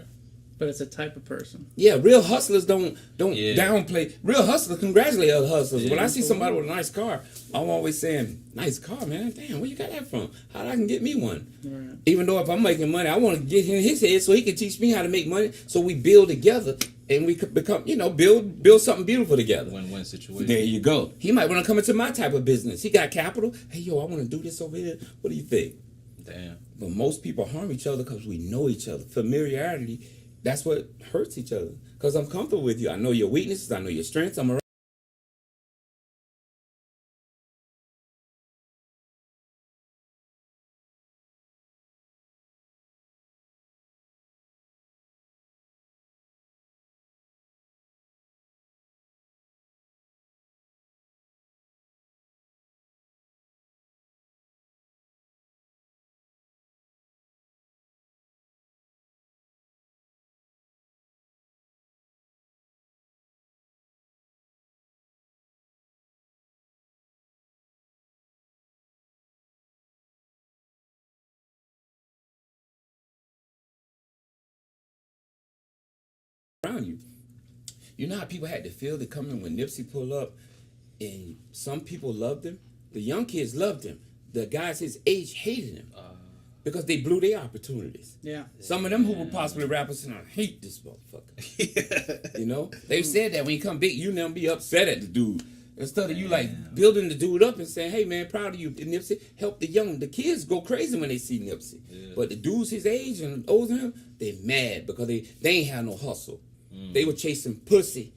But it's a type of person. Yeah, real hustlers don't Yeah. downplay. Real hustlers congratulate other hustlers. Yeah. When I see somebody with a nice car, I'm always saying, nice car, man. Damn, where you got that from? How I can get me one? Right. Even though if I'm making money, I want to get in his head so he can teach me how to make money, so we build together and we could become, build something beautiful together. Win-win situation. There you go. He might want to come into my type of business. He got capital. Hey, yo, I want to do this over here. What do you think? Damn. But most people harm each other because we know each other. Familiarity, that's what hurts each other. Because I'm comfortable with you. I know your weaknesses. I know your strengths. I'm around. You. You know how people had to feel to come in when Nipsey pulled up, and some people loved him. The young kids loved him. The guys his age hated him because they blew their opportunities. Yeah. Some of them who were possibly rappers said, I hate this motherfucker. They said that when you come big, you never be upset at the dude. Instead of you like building the dude up and saying, hey man, proud of you, Nipsey. Help the kids go crazy when they see Nipsey. Yeah. But the dudes his age and older than him, they mad because they ain't had no hustle. They were chasing pussy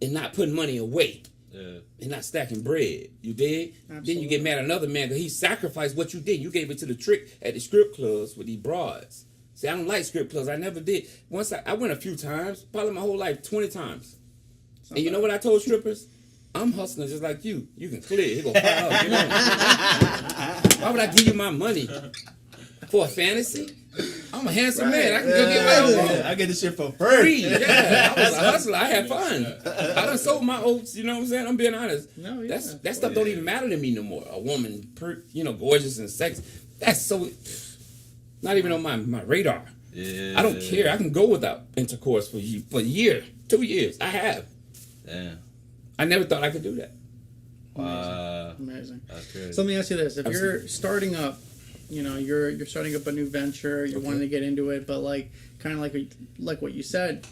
and not putting money away. Yeah. And not stacking bread. You dig? Absolutely. Then you get mad at another man because he sacrificed what you did. You gave it to the trick at the strip clubs with these broads. See, I don't like strip clubs. I never did. Once I went a few times, probably my whole life, 20 times. And you know what I told strippers? I'm hustling just like you. You can clear. He gonna fire up. You know? Why would I give you my money for a fantasy? I'm a handsome man. I can go get my own. I get this shit for free. Yeah, I was a hustler. I had fun. I done sold my oats. You know what I'm saying? I'm being honest. No, yeah. That stuff don't even matter to me no more. A woman, gorgeous and sexy. That's so not even on my radar. Yeah. I don't care. I can go without intercourse for a year, 2 years. I have. Damn. I never thought I could do that. Wow. Amazing. That's crazy. So let me ask you this: if you're starting up, you're starting up a new venture, you're wanting to get into it, but kind of like what you said,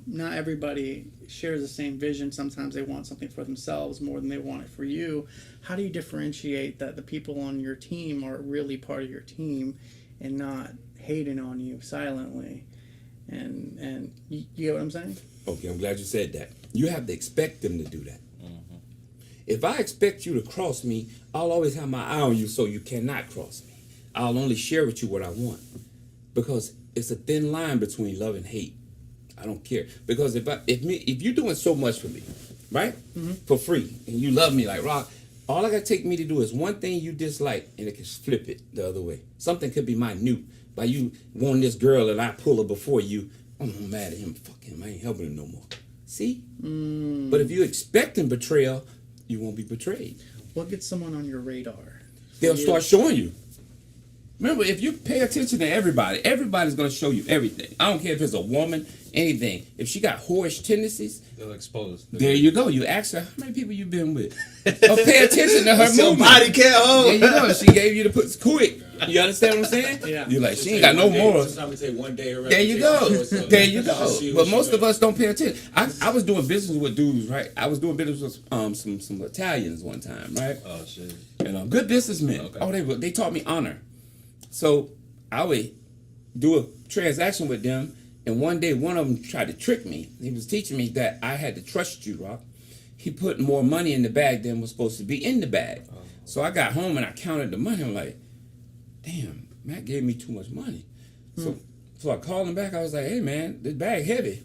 not everybody shares the same vision. Sometimes they want something for themselves more than they want it for you. How do you differentiate that the people on your team are really part of your team and not hating on you silently? And you get what I'm saying? Okay, I'm glad you said that. You have to expect them to do that. If I expect you to cross me, I'll always have my eye on you so you cannot cross me. I'll only share with you what I want. Because it's a thin line between love and hate. I don't care. Because if you're doing so much for me, right? For free. And you love me like rock. All I gotta take me to do is one thing you dislike, and it can flip it the other way. Something could be minute. By you wanting this girl and I pull her before you, I'm mad at him. Fuck him. I ain't helping him no more. See? But if you expecting betrayal, you won't be betrayed. What gets someone on your radar? They'll start showing you. Remember, if you pay attention to everybody, everybody's going to show you everything. I don't care if it's a woman, anything. If she got whorish tendencies, They'll expose. there you go. You ask her, how many people you been with? Or pay attention to her Your movement. body count. Oh. There you go. She gave you the puts quick. You understand what I'm saying? Yeah. You're like, she ain't got no more. Sometimes it take one day. There you go. There you go. But most of us don't pay attention. I was doing business with dudes, right? I was doing business with some Italians one time, right? Oh shit. And good businessmen. Okay. Oh, they taught me honor. So I would do a transaction with them, and one day one of them tried to trick me. He was teaching me that I had to trust you, Rock. He put more money in the bag than was supposed to be in the bag. So I got home and I counted the money. I'm like, damn, Matt gave me too much money. So I called him back. I was like, hey man, this bag heavy.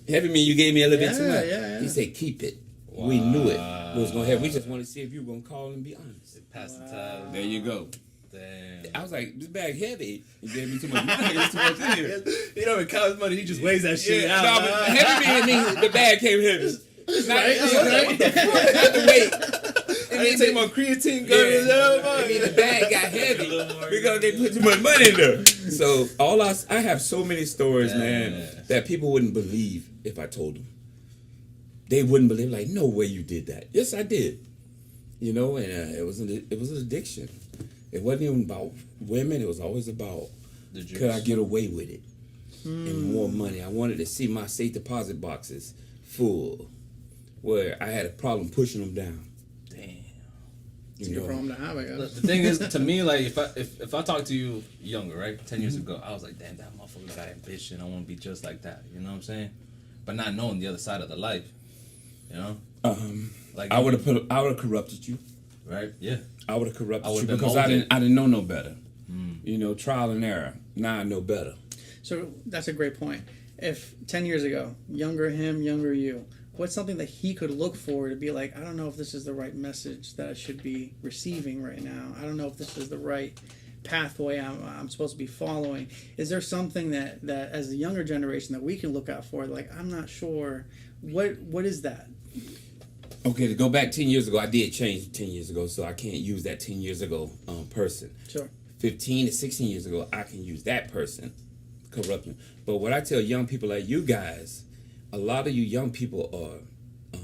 Heavy mean you gave me a little bit too much. Yeah. He said, keep it. We knew it was gonna happen. We just wanted to see if you were gonna call and be honest. Pass the time. There you go. Damn. I was like, this bag heavy. He gave me too much money. There's too much in here. He don't even count his money. He just weighs that shit out. No, but heavy means the bag came heavy. Right? What the fuck? Not the weight. I didn't take my creatine gun. I mean, the bag got heavy because they put too much money in there. So I have so many stories, man, that people wouldn't believe if I told them. They wouldn't believe, like, no way you did that. Yes, I did. You know, and it was an addiction. It wasn't even about women. It was always about, could I get away with it? And more money. I wanted to see my safe deposit boxes full, where I had a problem pushing them down. Damn. It's a good problem to have, I guess. The thing is, to me, like if I talk to you younger, right, 10 years ago, I was like, damn, that motherfucker got ambition. I want to be just like that. You know what I'm saying? But not knowing the other side of the life. You know? Like I would have corrupted you. Right? Yeah. I would have corrupted you been because I molded. didn't know no better. You know, trial and error. Now I know better. So that's a great point. If 10 years ago, younger him, younger you, what's something that he could look for to be like, I don't know if this is the right message that I should be receiving right now. I don't know if this is the right pathway I'm supposed to be following. Is there something that as the younger generation that we can look out for? Like, I'm not sure. What is that? Okay, to go back 10 years ago, I did change 10 years ago, so I can't use that 10 years ago person. Sure. 15 to 16 years ago, I can use that person, corrupting. But what I tell young people like you guys, a lot of you young people are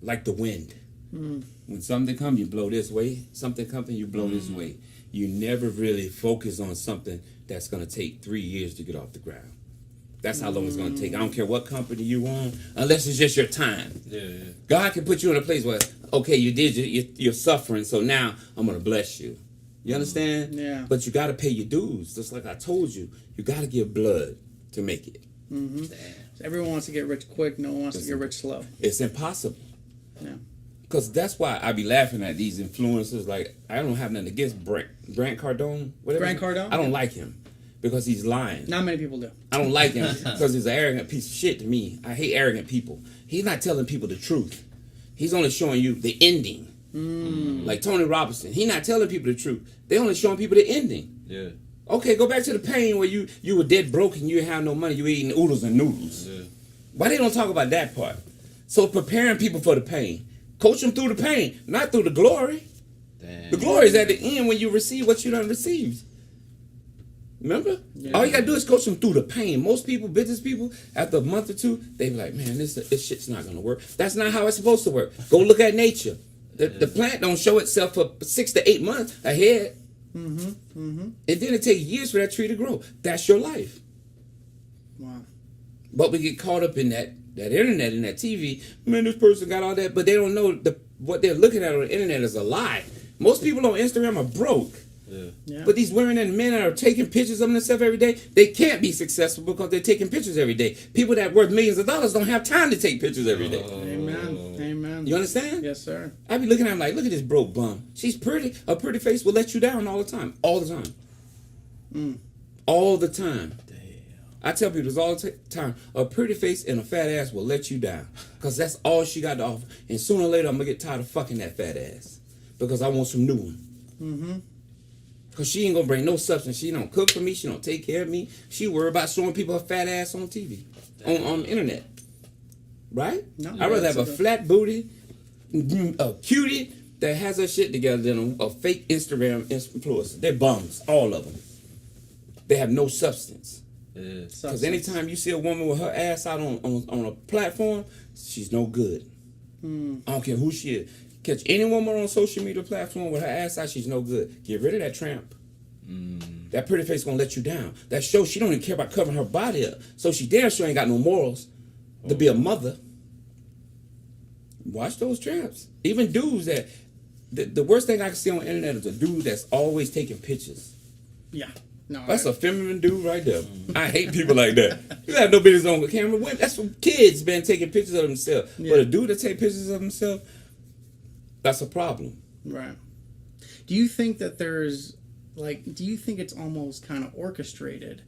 like the wind. When something comes, you blow this way. Something comes, you blow this way. You never really focus on something that's going to take 3 years to get off the ground. That's how long it's going to take. I don't care what company you on, unless it's just your time. Yeah. God can put you in a place where, okay, you're suffering, so now I'm going to bless you. You understand? Yeah. But you got to pay your dues. Just like I told you, you got to give blood to make it. So everyone wants to get rich quick. No one wants to get rich slow. It's impossible. Yeah. Because that's why I be laughing at these influencers. Like, I don't have nothing against Grant Cardone. Whatever. Grant Cardone? I don't like him because he's lying. Not many people do. I don't like him because he's an arrogant piece of shit to me. I hate arrogant people. He's not telling people the truth. He's only showing you the ending. Like Tony Robinson. He's not telling people the truth. They only showing people the ending. Yeah. Okay, go back to the pain where you were dead broke and you didn't have no money. You were eating oodles and noodles. Yeah. Why they don't talk about that part? So preparing people for the pain. Coach them through the pain, not through the glory. Damn. The glory is at the end when you receive what you done received. Remember? Yeah. All you gotta do is coach them through the pain. Most people, business people, after a month or two, they be like, man, this shit's not gonna work. That's not how it's supposed to work. Go look at nature. The plant don't show itself for 6 to 8 months ahead. And then it takes years for that tree to grow. That's your life. Wow. But we get caught up in that internet and that TV. Man, this person got all that, but they don't know what they're looking at on the internet is a lie. Most people on Instagram are broke. Yeah. But these women and men that are taking pictures of themselves every day, they can't be successful because they're taking pictures every day. People that worth millions of dollars don't have time to take pictures every day. Amen. Amen. You understand? Yes, sir. I be looking at them like, look at this broke bum. She's pretty. A pretty face will let you down all the time. All the time. All the time. Damn. I tell people this all the time. A pretty face and a fat ass will let you down. Because that's all she got to offer. And sooner or later, I'm going to get tired of fucking that fat ass. Because I want some new one. Mm-hmm. Because she ain't going to bring no substance. She don't cook for me. She don't take care of me. She worry about showing people her fat ass on TV. On the internet. Right? No, I'd rather have a flat booty, a cutie that has her shit together than a fake Instagram influencer. They're bums. All of them. They have no substance. Because anytime you see a woman with her ass out on a platform, she's no good. I don't care who she is. Catch any woman on a social media platform with her ass out, she's no good. Get rid of that tramp. That pretty face gonna let you down. That shows she don't even care about covering her body up. So she damn sure ain't got no morals to be a mother. Watch those tramps. Even dudes that the worst thing I can see on the internet is a dude that's always taking pictures. Yeah. No, That's a feminine dude right there. I hate people like that. You have no business on camera. That's for kids, man, taking pictures of themselves. Yeah. But a dude that take pictures of himself, that's a problem. Right. Do you think that do you think it's almost kind of orchestrated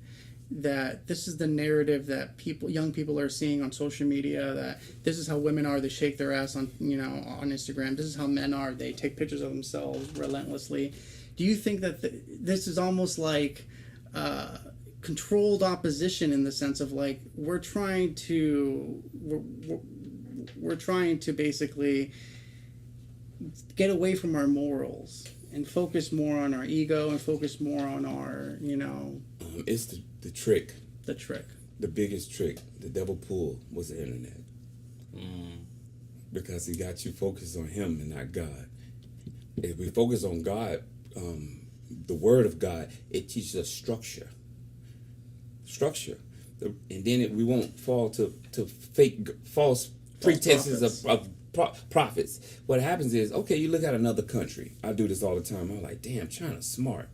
that this is the narrative that young people are seeing on social media, that this is how women are, they shake their ass on Instagram. This is how men are, they take pictures of themselves relentlessly. Do you think that this is almost like controlled opposition in the sense of like we're trying to basically get away from our morals and focus more on our ego and focus more on our It's the trick. the trick. The biggest trick, the devil pull, was the internet. Because he got you focused on him and not God. If we focus on God, the word of God, it teaches us structure. And then we won't fall to false pretenses of prophets. What happens is, okay, you look at another country. I do this all the time. I'm like, damn, China's smart.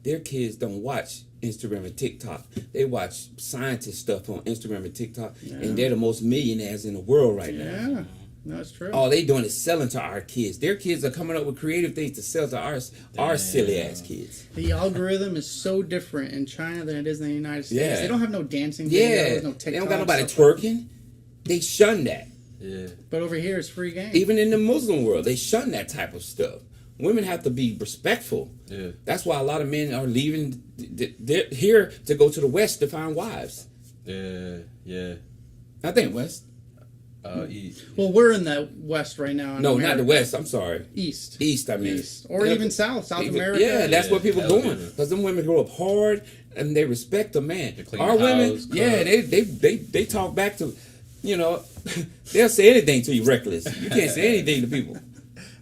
Their kids don't watch Instagram and TikTok. They watch scientist stuff on Instagram and TikTok, and they're the most millionaires in the world right now. Yeah, no, it's true. All they doing is selling to our kids. Their kids are coming up with creative things to sell to our silly ass kids. The algorithm is so different in China than it is in the United States. Yeah. They don't have no dancing videos, Yeah, no TikTok. they don't got nobody stuff like twerking. They shun that. Yeah. But over here, it's free game. Even in the Muslim world, they shun that type of stuff. Women have to be respectful. Yeah. That's why a lot of men are leaving. They're here to go to the West to find wives. Yeah. I think West. Well, we're in the West right now. In No, America. not the West. I'm sorry. East. East, I mean. East. Or even South America. Yeah, that's where people hell going. yeah. Because them women grow up hard and they respect a man. They clean Our the women, house, yeah, they talk back to, they'll say anything to you reckless. You can't say anything to people.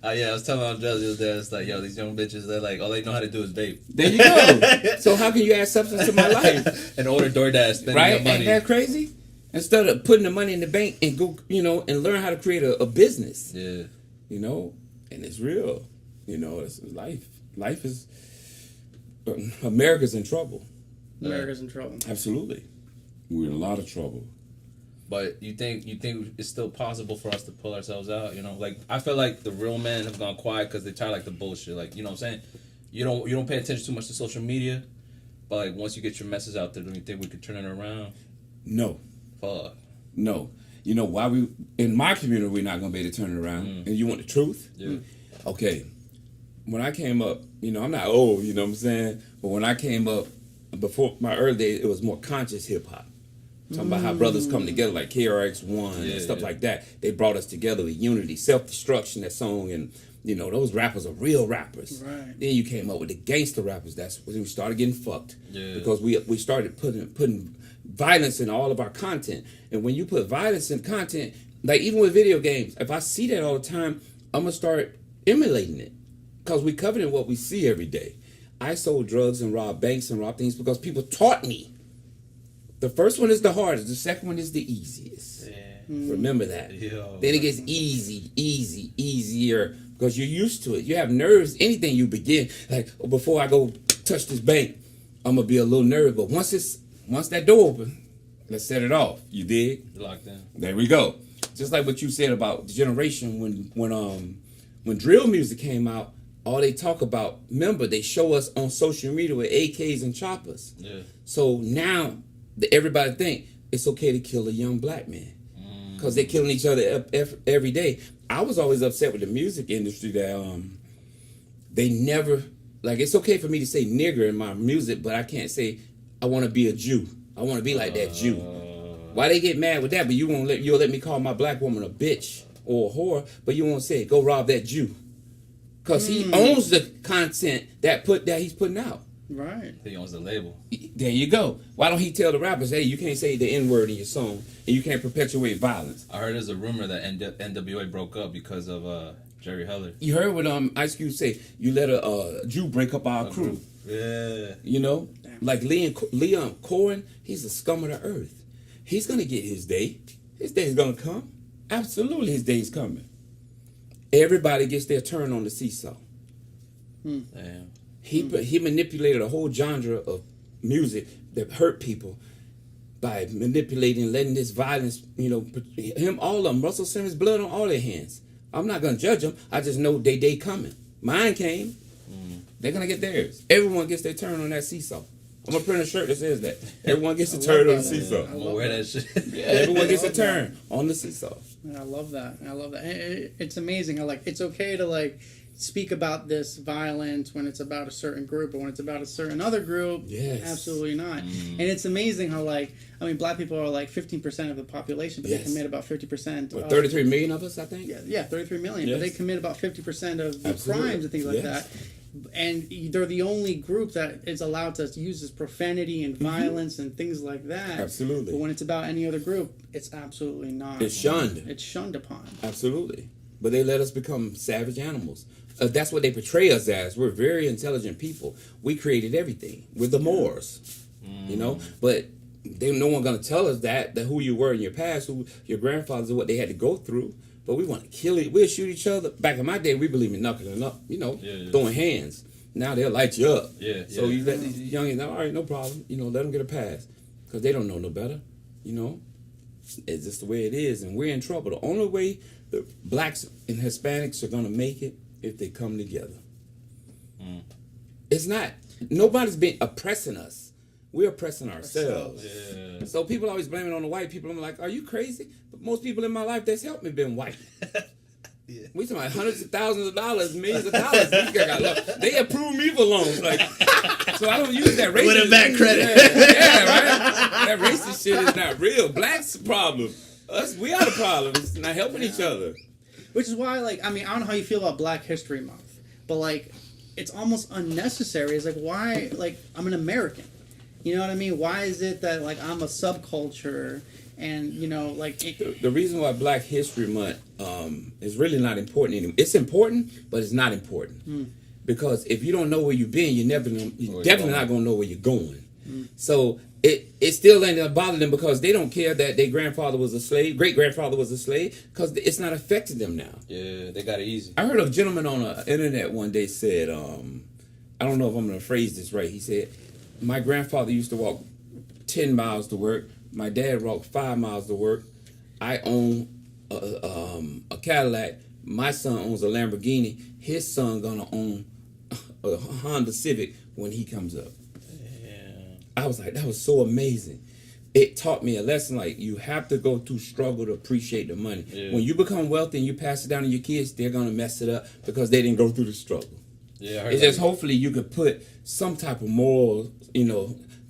I was telling Angel the other day, it's like, yo, these young bitches, they're like, all they know how to do is vape. There you go. So how can you add substance to my life? And order DoorDash, spending Right? your money. Ain't that crazy? Instead of putting the money in the bank and go, and learn how to create a business. Yeah. And it's real. It's life. Life is, America's in trouble. America's in trouble. Absolutely. We're in a lot of trouble. But you think it's still possible for us to pull ourselves out? Like I feel like the real men have gone quiet because they tired like the bullshit. Like what I'm saying, you don't pay attention too much to social media, but like once you get your message out there, do you think we could turn it around? No. Fuck. No. You know why in my community we're not gonna be able to turn it around? And you want the truth? Yeah. Okay. When I came up, I'm not old, you know what I'm saying? But when I came up, before my early days, it was more conscious hip hop. Talking about how brothers come together like KRX-One and stuff like that. They brought us together with unity, self-destruction, that song, and those rappers are real rappers. Right. Then you came up with the gangster rappers. That's when we started getting fucked. Yeah. Because we started putting violence in all of our content. And when you put violence in content, like even with video games, if I see that all the time, I'm gonna start emulating it. Because we coveting what we see every day. I sold drugs and robbed banks and robbed things because people taught me. The first one is the hardest. The second one is the easiest. Yeah. Remember that. Yo. Then it gets easier because you're used to it. You have nerves. Anything you begin, like before I go touch this bank, I'm gonna be a little nervous. But once that door open, let's set it off. You dig? Locked in. There we go. Just like what you said about the generation when drill music came out. All they talk about, remember, they show us on social media with AKs and choppers. Yeah. So now everybody think it's okay to kill a young black man because they're killing each other every day. I was always upset with the music industry that they never, like, it's okay for me to say nigger in my music, but I can't say I want to be a Jew. I want to be like that Jew. Why they get mad with that? But you'll let me call my black woman a bitch or a whore, but you won't say go rob that Jew because he owns the content that he's putting out. Right. He owns the label. There you go. Why don't he tell the rappers, hey, you can't say the N-word in your song and you can't perpetuate violence? I heard there's a rumor that NWA broke up because of Jerry Heller. You heard what Ice Cube say? You let a Jew break up our crew. Yeah. You know, like Leon Cohen, he's the scum of the earth. He's gonna get his day. His day's gonna come. Absolutely, his day's coming. Everybody gets their turn on the seesaw. Damn. He manipulated a whole genre of music that hurt people by manipulating, letting this violence, all of them, Russell Simmons, blood on all their hands. I'm not gonna judge them. I just know they day coming. Mine came. They're gonna get theirs. Everyone gets their turn on that seesaw. I'm gonna print a shirt that says that. Everyone gets a turn on the seesaw. I'm gonna wear that shit. Yeah, everyone gets a turn on the seesaw. I love that. It's amazing how it's okay to speak about this violence when it's about a certain group, but when it's about a certain other group, yes, absolutely not. And it's amazing how black people are 15% of the population, but they commit about 50%. 33 million of us, I think. Yeah, 33 million, but they commit about 50% of the crimes and things like that. And they're the only group that is allowed to use this profanity and violence and things like that. Absolutely. But when it's about any other group, it's absolutely not. It's shunned. It's shunned upon. Absolutely. But they let us become savage animals. That's what they portray us as. We're very intelligent people. We created everything. We're the Moors. But no one going to tell us that who you were in your past, who your grandfathers, what they had to go through. But we want to kill it. We'll shoot each other. Back in my day, we believe in knuckling up, throwing hands. Now they'll light you up. So you let these youngins know, all right, no problem. Let them get a pass. Because they don't know no better. It's just the way it is. And we're in trouble. The only way the blacks and Hispanics are going to make it if they come together. It's not. Nobody's been oppressing us. We're oppressing ourselves. Yeah. So people always blame it on the white people. I'm like, are you crazy? But most people in my life that's helped me been white. We talking about hundreds of thousands of dollars, millions of dollars. They approve me for loans. So I don't use that racist. With a back credit. Yeah, right? That racist shit is not real. Black's the problem. Us, we are the problem. It's not helping each other. Which is why, I don't know how you feel about Black History Month, but it's almost unnecessary. It's why, I'm an American. You know what I mean? Why is it that I'm a subculture and the reason why Black History Month is really not important anymore. It's important, but it's not important because if you don't know where you've been, you're definitely not gonna know where you're going. So it still ain't gonna bother them because they don't care that their grandfather was a slave, great grandfather was a slave, because it's not affecting them now. Yeah, they got it easy. I heard a gentleman on the internet one day said, I don't know if I'm gonna phrase this right. He said, my grandfather used to walk 10 miles to work. My dad walked 5 miles to work. I own a Cadillac. My son owns a Lamborghini. His son gonna own a Honda Civic when he comes up. I was like, that was so amazing. It taught me a lesson. You have to go through struggle to appreciate the money. Yeah. When you become wealthy and you pass it down to your kids, they're gonna mess it up because they didn't go through the struggle. Yeah, I heard it's just hopefully you could put some type of moral,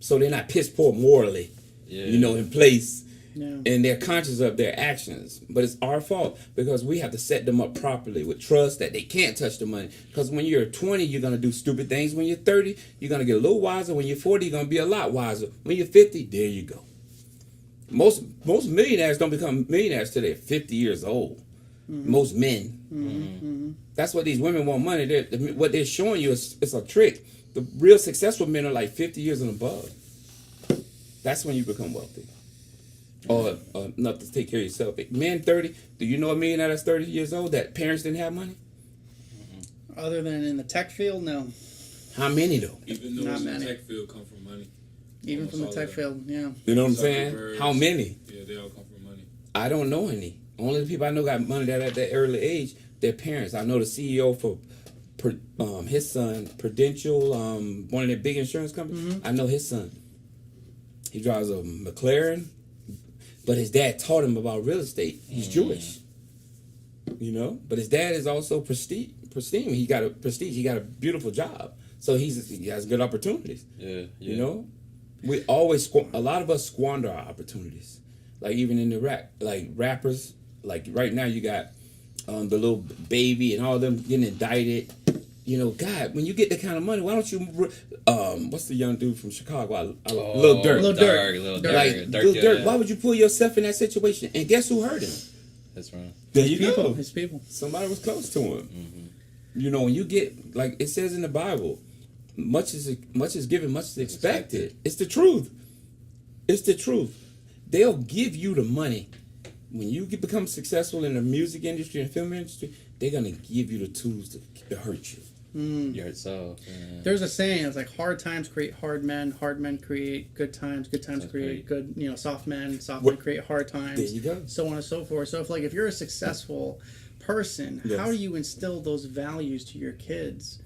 so they're not piss poor morally, in place. Yeah. And they're conscious of their actions. But it's our fault because we have to set them up properly with trust that they can't touch the money. Because when you're 20, you're going to do stupid things. When you're 30, you're going to get a little wiser. When you're 40, you're going to be a lot wiser. When you're 50, there you go. Most millionaires don't become millionaires till they're 50 years old. Mm-hmm. Most men. Mm-hmm. That's what these women want money. What they're showing you is a trick. The real successful men are 50 years and above. That's when you become wealthy. Or enough to take care of yourself. Men 30, do you know a millionaire that's 30 years old that parents didn't have money? Other than in the tech field, no. How many though? Even those in the tech field come from money. Even from the tech field, yeah. You know what I'm saying? How many? Yeah, they all come from money. I don't know any. Only the people I know got money that at that early age, their parents. I know the CEO for his son, Prudential, one of their big insurance companies. Mm-hmm. I know his son. He drives a McLaren, but his dad taught him about real estate. He's Jewish, you know. But his dad is also pristine. He got a prestige. He got a beautiful job, so he has good opportunities. Yeah. You know, we always a lot of us squander our opportunities. Like even in the rappers. Like right now, you got the little baby and all of them getting indicted. You know, God, when you get that kind of money, why don't you? What's the young dude from Chicago? Lil Durk. Lil Durk. Lil Durk. Why would you put yourself in that situation? And guess who hurt him? That's right. There you go. His people. Somebody was close to him. You know, when you get, like it says in the Bible, much is given, much is expected. It's the truth. It's the truth. They'll give you the money. When you become successful in the music industry and film industry, they're going to give you the tools to hurt you. You hurt so. Yeah. There's a saying, it's like hard times create hard men create good times create good, soft men create hard times. There you go. So on and so forth. So if you're a successful person, Yes. how do you instill those values to your kids?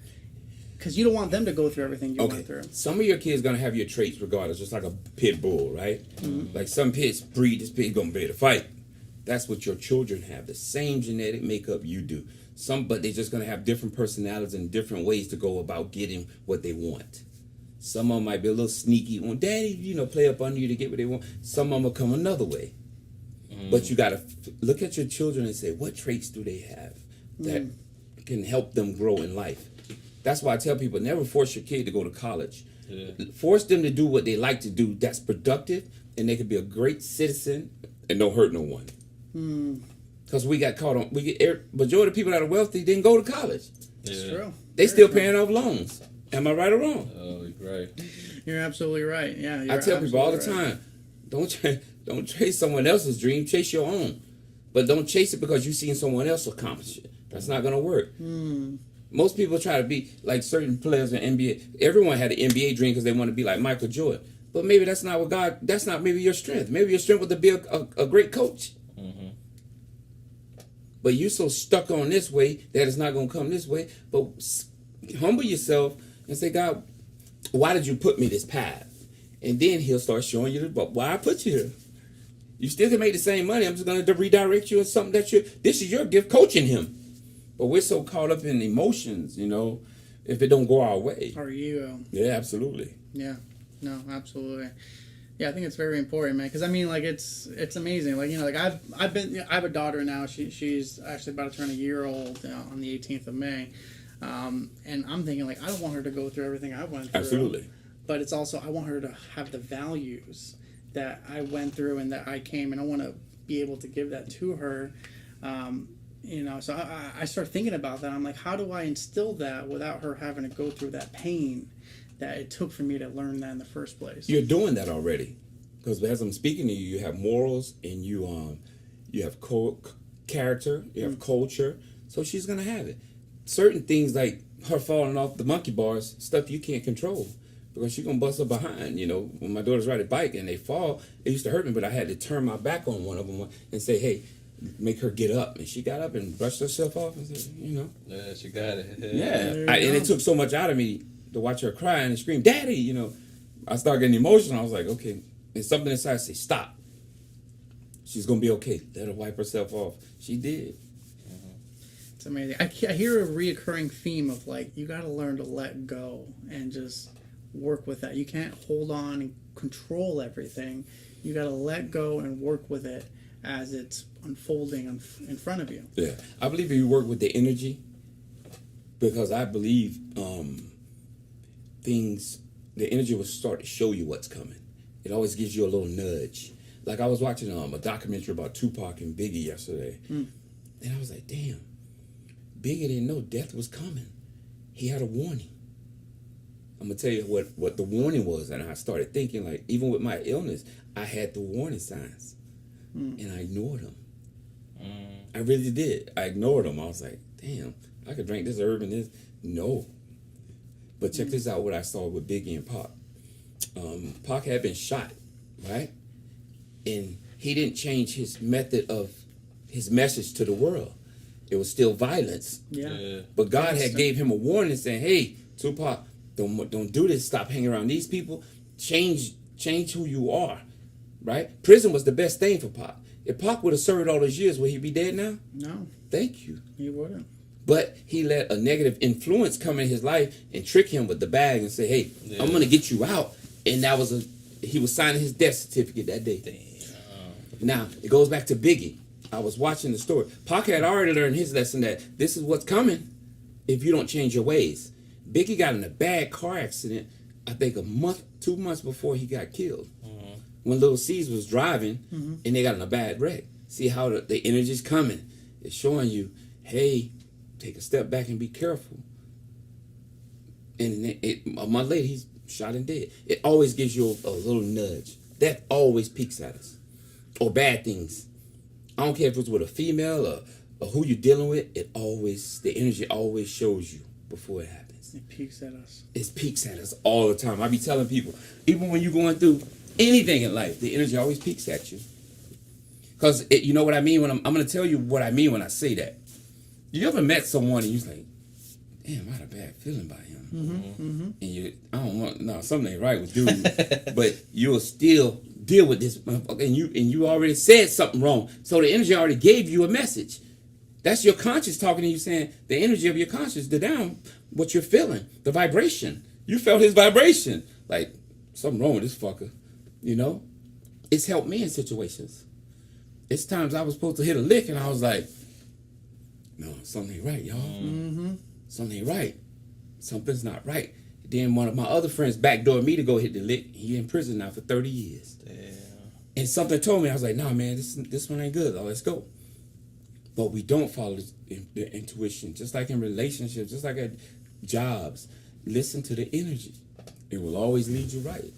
Because you don't want them to go through everything you went through. Some of your kids gonna have your traits regardless, just like a pit bull, right? Like some pits breed, this pit's gonna be able to fight. That's what your children have, the same genetic makeup you do. But they're just gonna have different personalities and different ways to go about getting what they want. Some of them might be a little sneaky, want daddy, play up under you to get what they want. Some of them will come another way. But you gotta look at your children and say, what traits do they have that can help them grow in life? That's why I tell people, never force your kid to go to college. Yeah. Force them to do what they like to do that's productive, and they can be a great citizen and don't hurt no one. Because we got caught on, majority of people that are wealthy didn't go to college. It's true. They still paying off loans. Am I right or wrong? Oh, right. You're absolutely right. Yeah, I tell people all the absolutely right. time, don't chase someone else's dream, chase your own. But don't chase it because you've seen someone else accomplish it. That's not going to work. Most people try to be like certain players in NBA. Everyone had an NBA dream because they want to be like Michael Jordan. But maybe that's not that's not maybe your strength. Maybe your strength was to be a great coach. But you're so stuck on this way that it's not going to come this way. But humble yourself and say, God, why did you put me this path? And then he'll start showing you why I put you here. You still can make the same money. I'm just going to redirect you in something this is your gift, coaching him. But we're so caught up in emotions, if it don't go our way. Or ego. Yeah, absolutely. Yeah. No, absolutely. Yeah, I think it's very important, man. Because I mean, like it's amazing. Like I have a daughter now. She's actually about to turn a year old on the 18th of May, and I'm thinking like I don't want her to go through everything I went through. Absolutely. But it's also I want her to have the values that I went through and that I came, and I want to be able to give that to her. So I start thinking about that. I'm like, how do I instill that without her having to go through that pain that it took for me to learn that in the first place? You're doing that already, because as I'm speaking to you, you have morals and you have character, you have culture. So she's gonna have it. Certain things like her falling off the monkey bars, stuff you can't control, because she's gonna bust her behind. When my daughters ride a bike and they fall, it used to hurt me, but I had to turn my back on one of them and say, hey, make her get up. And she got up and brushed herself off and said, Yeah, she got it. And it took so much out of me to watch her cry and scream, Daddy, I started getting emotional. I was like, okay. And something inside said, stop. She's going to be okay. Let her wipe herself off. She did. It's amazing. I hear a reoccurring theme of like, you got to learn to let go and just work with that. You can't hold on and control everything. You got to let go and work with it as it's unfolding in front of you. Yeah. I believe if you work with the energy, because I believe the energy will start to show you what's coming. It always gives you a little nudge. Like I was watching a documentary about Tupac and Biggie yesterday. And I was like, damn, Biggie didn't know death was coming. He had a warning. I'm going to tell you what the warning was. And I started thinking, like, even with my illness, I had the warning signs. And I ignored them. I really did. I ignored them. I was like, damn, I could drink this herb and this. No. But check this out, what I saw with Biggie and Pac. Pac had been shot, right? And he didn't change his method of his message to the world. It was still violence. Yeah. But God had gave him a warning saying, hey, Tupac, don't do this. Stop hanging around these people. Change Change who you are, right? Prison was the best thing for Pac. If Pac would have served all those years, would he be dead now? No, Thank you. he wouldn't. But he let a negative influence come in his life and trick him with the bag and say, hey, I'm going to get you out. And he was signing his death certificate that day. Damn. Now, it goes back to Biggie. I was watching the story. Pac had already learned his lesson that this is what's coming if you don't change your ways. Biggie got in a bad car accident, I think 2 months before he got killed. When Lil C's was driving and they got in a bad wreck. See how the energy's coming. It's showing you, hey, take a step back and be careful. And a month later, he's shot and dead. It always gives you a little nudge. That always peeks at us. Or bad things. I don't care if it's with a female or who you're dealing with. The energy always shows you before it happens. It peeks at us. It peeks at us all the time. I be telling people, even when you're going through anything in life, the energy always peeks at you. Because you know what I mean? When I'm going to tell you what I mean when I say that. You ever met someone and you're like, damn, I had a bad feeling about him. And something ain't right with dude. But you'll still deal with this motherfucker, and you already said something wrong. So the energy already gave you a message. That's your conscious talking to you, saying the energy of your conscious, what you're feeling, the vibration. You felt his vibration. Like, something wrong with this fucker. You know? It's helped me in situations. It's times I was supposed to hit a lick and I was like, no, something ain't right, y'all. Something ain't right. Something's not right. Then one of my other friends backdoored me to go hit the lick. He in prison now for 30 years. Damn. And something told me, I was like, nah, man, this one ain't good. Let's go. But we don't follow the intuition. Just like in relationships, just like at jobs. Listen to the energy. It will always lead you right.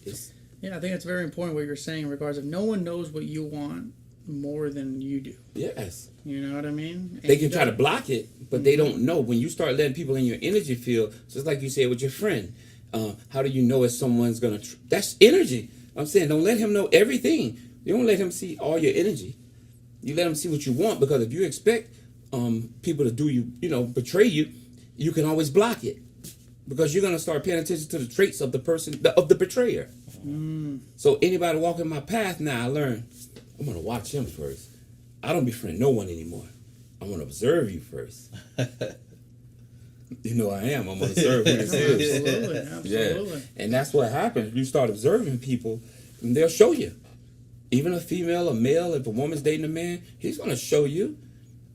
Yeah, I think it's very important what you're saying in regards of no one knows what you want more than you do. Yes. You know what I mean? They can try to block it, but they don't know. When you start letting people in your energy field, just like you said with your friend, how do you know if someone's going to... That's energy. I'm saying don't let him know everything. You don't let him see all your energy. You let him see what you want, because if you expect people to do betray you, you can always block it. Because you're going to start paying attention to the traits of the person, of the betrayer. So anybody walking my path now, I learned, I'm going to watch him first. I don't befriend no one anymore. I want to observe you first. You know I am. I'm going to observe who this is. Absolutely. Yeah. And that's what happens. You start observing people, and they'll show you. Even a female, a male, if a woman's dating a man, he's going to show you.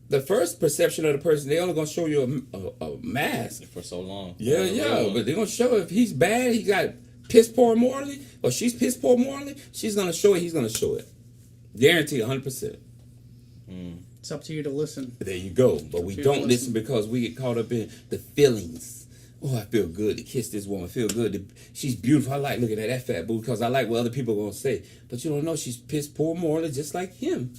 The first perception of the person, they're only going to show you a mask. For so long. Yeah. But they're going to show if he's bad, he got piss poor morally, or she's piss poor morally, she's going to show it, he's going to show it. Guarantee 100%. It's up to you to listen. There you go. But we don't listen because we get caught up in the feelings. Oh, I feel good to kiss this woman. I feel good. She's beautiful. I like looking at that fat boo because I like what other people are going to say. But you don't know she's piss poor morally just like him.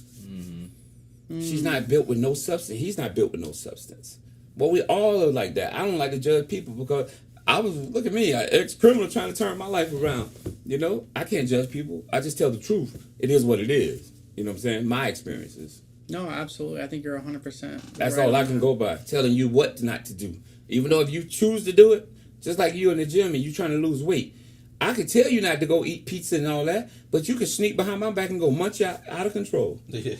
She's not built with no substance. He's not built with no substance. But we all are like that. I don't like to judge people because look at me, an ex-criminal trying to turn my life around. You know, I can't judge people. I just tell the truth. It is what it is. You know what I'm saying? My experiences. No, absolutely. I think you're 100%. That's right all I can go by. Telling you what not to do. Even though if you choose to do it, just like you in the gym and you trying to lose weight, I could tell you not to go eat pizza and all that, but you could sneak behind my back and go munch out of control. Yeah.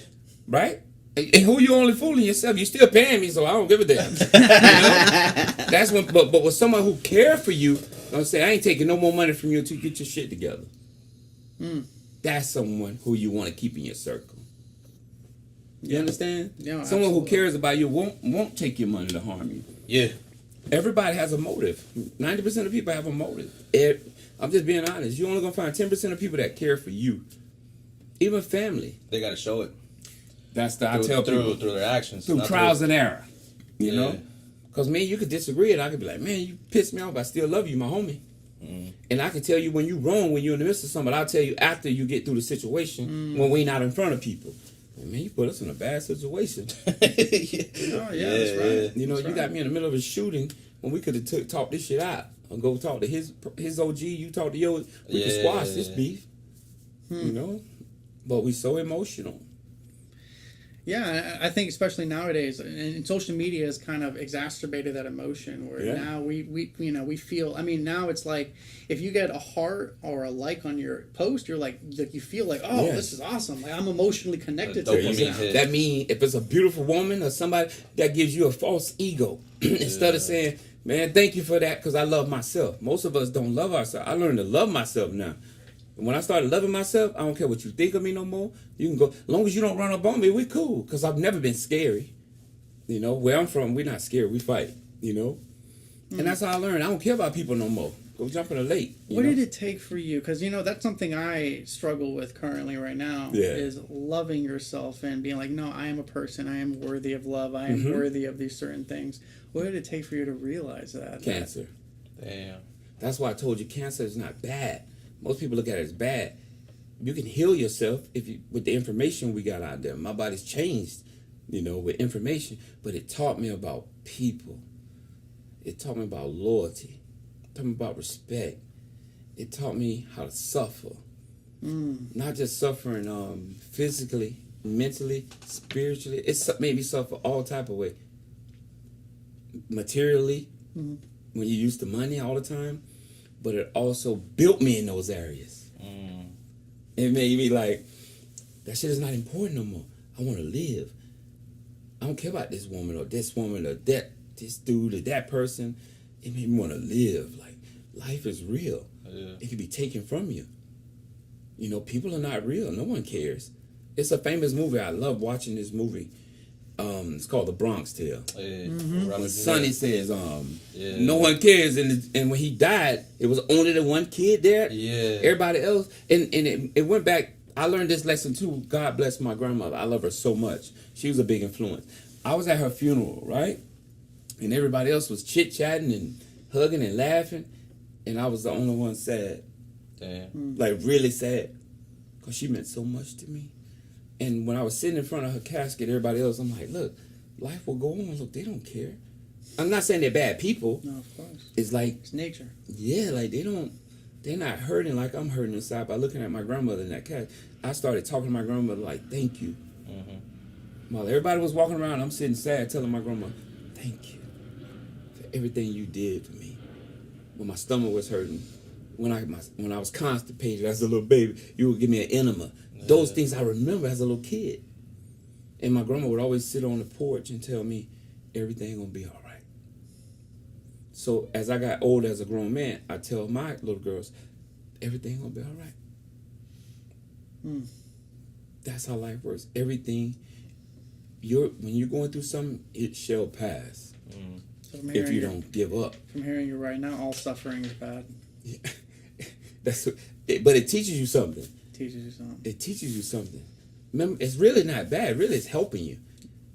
Right? And who you only fooling yourself? You still paying me, so I don't give a damn. You know? That's when. But with someone who care for you, I'm saying I ain't taking no more money from you until you get your shit together. That's someone who you want to keep in your circle. You understand? Yeah, someone absolutely. who cares about you won't take your money to harm you. Yeah. Everybody has a motive. 90% of people have a motive. I'm just being honest. You're only gonna find 10% of people that care for you. Even family. They got to show it. That's I tell people through their actions, through not trials and error. You Yeah. know, because me, you could disagree, and I could be like, man, you pissed me off. I still love you, my homie. And I can tell you when you're wrong, when you're in the midst of something. But I'll tell you after you get through the situation, when we not in front of people. Man, you put us in a bad situation. Oh, yeah, that's right. You know, That's you right. got me in the middle of a shooting when we could have talked this shit out. Or go talk to his OG, you talk to yours. We could squash this beef. You know? But we so emotional. Yeah, I think especially nowadays, and social media has kind of exacerbated that emotion. Where Yeah. now we feel. I mean, now it's like if you get a heart or a like on your post, you're like you feel like, oh, Yeah. this is awesome. Like I'm emotionally connected to Dopamine this now. hit. That mean if it's a beautiful woman or somebody that gives you a false ego, instead of saying, "Man, thank you for that," because I love myself. Most of us don't love ourselves. I learned to love myself now. When I started loving myself, I don't care what you think of me no more. You can go, as long as you don't run up on me, we cool. Because I've never been scary. You know, where I'm from, we're not scared. We fight, you know. And that's how I learned. I don't care about people no more. Go jump in the lake. What did it take for you? Because that's something I struggle with currently right now. Yeah. Is loving yourself and being like, no, I am a person. I am worthy of love. I am worthy of these certain things. What did it take for you to realize that? Cancer. Damn. That's why I told you cancer is not bad. Most people look at it as bad. You can heal yourself with the information we got out there. My body's changed, with information. But it taught me about people. It taught me about loyalty. It taught me about respect. It taught me how to suffer. Not just suffering physically, mentally, spiritually. It made me suffer all type of way. Materially, when you use the money all the time. But it also built me in those areas. It made me like, that shit is not important no more. I want to live. I don't care about this woman or this dude or that person. It made me want to live. Like, life is real. Yeah. It can be taken from you. People are not real. No one cares. It's a famous movie. I love watching this movie. It's called The Bronx Tale. Yeah. When Sonny says, Yeah. no one cares, and when he died, it was only the one kid there. Yeah. Everybody else, and it went back. I learned this lesson too. God bless my grandmother. I love her so much. She was a big influence. I was at her funeral, right? And everybody else was chit-chatting and hugging and laughing, and I was the only one sad. Damn. Like, really sad. Because she meant so much to me. And when I was sitting in front of her casket, everybody else, I'm like, look, life will go on. Look, they don't care. I'm not saying they're bad people. No, of course. It's like, It's nature. yeah, like they're not hurting like I'm hurting inside by looking at my grandmother in that casket. I started talking to my grandmother like, thank you. While everybody was walking around, I'm sitting sad telling my grandma, thank you for everything you did for me. When my stomach was hurting, when I was constipated as a little baby, you would give me an enema. Those things I remember as a little kid. And my grandma would always sit on the porch and tell me, everything gonna be all right. So as I got older as a grown man, I tell my little girls, everything gonna be all right. That's how life works. Everything, when you're going through something, it shall pass. So from If hearing you don't give up. From hearing you right now, all suffering is bad. But it teaches you something. Teaches you something. It teaches you something. Remember, it's really not bad. Really, it's helping you.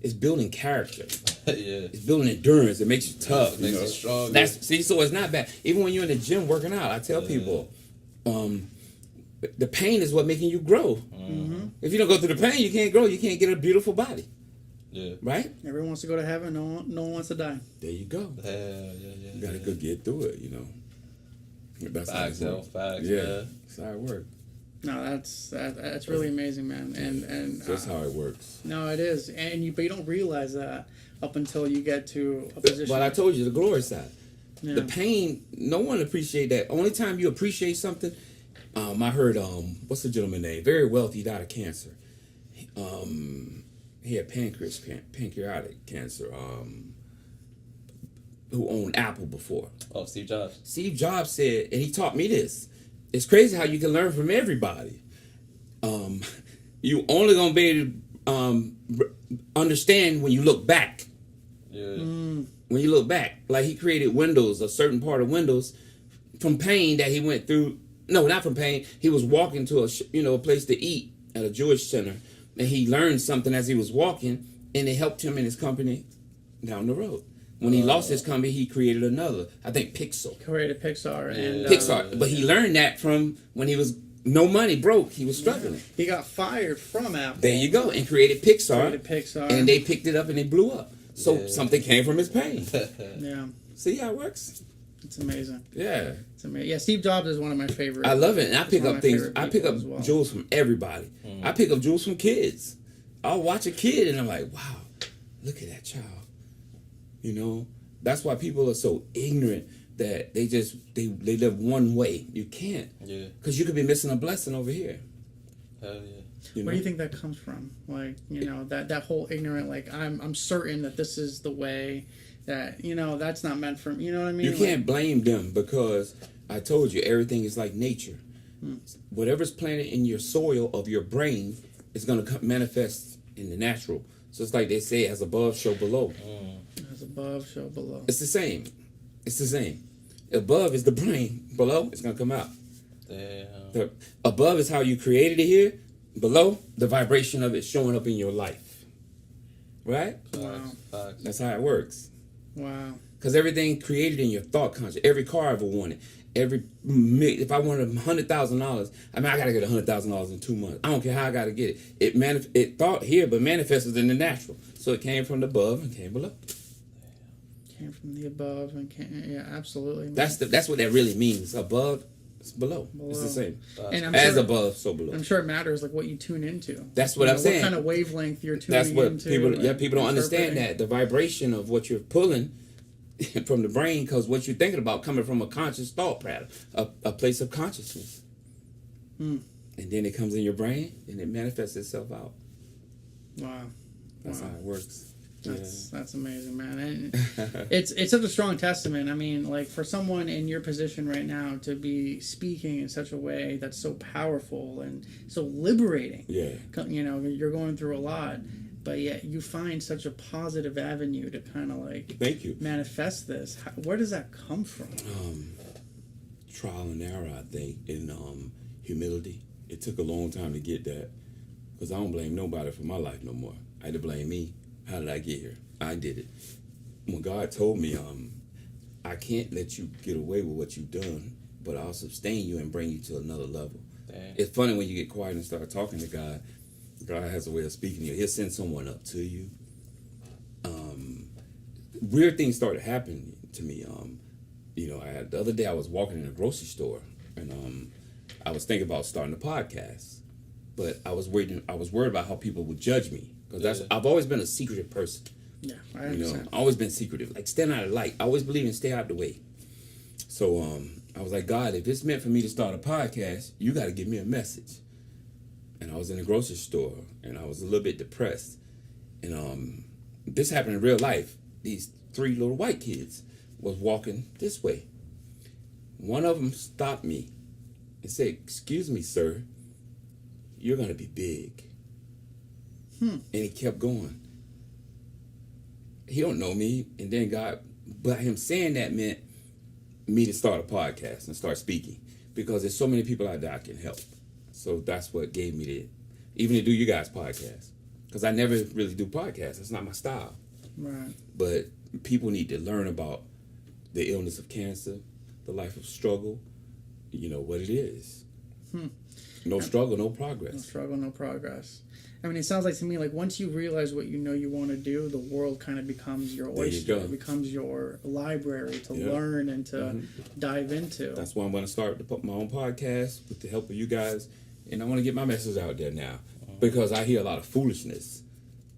It's building character. Yeah. It's building endurance. It makes you tough. It makes you stronger. So it's not bad. Even when you're in the gym working out, I tell people, the pain is what making you grow. If you don't go through the pain, you can't grow. You can't get a beautiful body. Yeah. Right? Everyone wants to go to heaven. No one wants to die. There you go. Yeah. You gotta go get through it. That's Facts, how it yo. works. Facts. Yeah, Yeah. that's how it works. No, that's really amazing, man. And That's how it works. no, it is. But you don't realize that up until you get to a position. But I told you the glory side. Yeah. The pain, no one appreciate that. Only time you appreciate something, I heard what's the gentleman name? Very wealthy, died of cancer. He had pancreatic cancer. Who owned Apple before? Oh, Steve Jobs. Steve Jobs said, and he taught me this. It's crazy how you can learn from everybody. You only gonna be able to understand when you look back. Yeah. When you look back, like he created Windows, a certain part of Windows, from pain that he went through. No, not from pain. He was walking to a place to eat at a Jewish center, and he learned something as he was walking, and it helped him in his company down the road. When he lost his company, he created another. I think Pixel. created Pixar and Pixar. But he learned that from when he was no money, broke. He was struggling. He got fired from Apple. There you go. And created Pixar. And they picked it up and they blew up. So something came from his pain. Yeah, See how it works? it's amazing. Yeah. It's amazing. Yeah, Steve Jobs is one of my favorite. I love it. And I pick one of up my things. favorite I pick people up as well. jewels from everybody. I pick up jewels from kids. I'll watch a kid and I'm like, wow, look at that child. You know, that's why people are so ignorant that they live one way. You can't. Yeah. Because you could be missing a blessing over here. Hell yeah. You know? Where do you think that comes from? Like, you know, that whole ignorant, like, I'm certain that this is the way, that, you know, that's not meant for me. You know what I mean? You can't blame them, because I told you, everything is like nature. Whatever's planted in your soil of your brain is going to manifest in the natural. So it's like they say, as above, so below. As above, so below. It's the same. It's the same. Above is the brain. Below, it's going to come out. Damn. The above is how you created it here. Below, the vibration of it showing up in your life. Right? Wow. Facts. That's how it works. Wow. Because everything created in your thought conscious. Every car I ever wanted. If I wanted $100,000, I mean, I got to get $100,000 in 2 months. I don't care how I got to get it. It thought here, but manifested in the natural. So it came from the above and came below. Came from the above and came, yeah, absolutely. That's what that really means. Above, it's below. It's the same. And I'm As sure, above, so below. I'm sure it matters, like, what you tune into. That's what You I'm know, saying. What kind of wavelength you're tuning That's what into. people. Yeah, and people don't understand interpreting. that the vibration of what you're pulling from the brain, because what you're thinking about coming from a conscious thought pattern, a place of consciousness, and then it comes in your brain and it manifests itself out. Wow. That's Wow. how it works. That's amazing, man. And it's such a strong testament. I mean, like, for someone in your position right now to be speaking in such a way that's so powerful and so liberating. Yeah. You know, you're going through a lot, but yet you find such a positive avenue to kind of like Thank you. manifest this. Where does that come from? Trial and error, I think, in humility. It took a long time to get that, because I don't blame nobody for my life no more. I had to blame me. How did I get here? I did it. When God told me, I can't let you get away with what you've done, but I'll sustain you and bring you to another level. Damn. It's funny when you get quiet and start talking to God. God has a way of speaking to you. He'll send someone up to you. Weird things started happening to me. You know, the other day I was walking in a grocery store, and I was thinking about starting a podcast, but I was worried about how people would judge me, because I've always been a secretive person. Yeah, I You understand. know, always been secretive, like stand out of light. I always believe in stay out the way. So I was like, God, if it's meant for me to start a podcast, you got to give me a message. And I was in a grocery store, and I was a little bit depressed. And this happened in real life. These 3 little white kids was walking this way. One of them stopped me and said, "Excuse me, sir, you're going to be big." And he kept going. He don't know me. And then God, but him saying that meant me to start a podcast and start speaking, because there's so many people out there I can help. So that's what gave me the, even to do you guys' podcast, because I never really do podcasts. It's not my style. Right. But people need to learn about the illness of cancer, the life of struggle, you know, what it is. No struggle, no No progress. struggle, no progress. I mean, it sounds like to me, like, once you realize what you know you want to do, the world kind of becomes your There you oyster. go. It becomes your library to Yeah. learn and to dive into. That's why I'm going to start my own podcast with the help of you guys. And I want to get my message out there now, because I hear a lot of foolishness,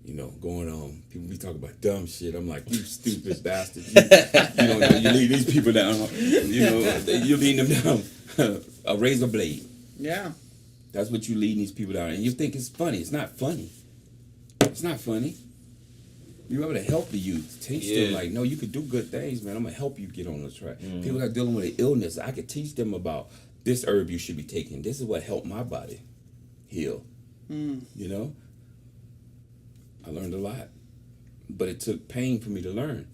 you know, going on. People be talking about dumb shit. I'm like, you stupid bastard. You lead these people down. You know, you're leading them down a razor blade. Yeah. That's what you leading these people down. And you think it's funny. It's not funny. It's not funny. You're able to help the youth. Teach them, like, no, you could do good things, man. I'm going to help you get on the track. People that are dealing with an illness, I could teach them about this herb you should be taking. This is what helped my body heal. You know? I learned a lot. But it took pain for me to learn,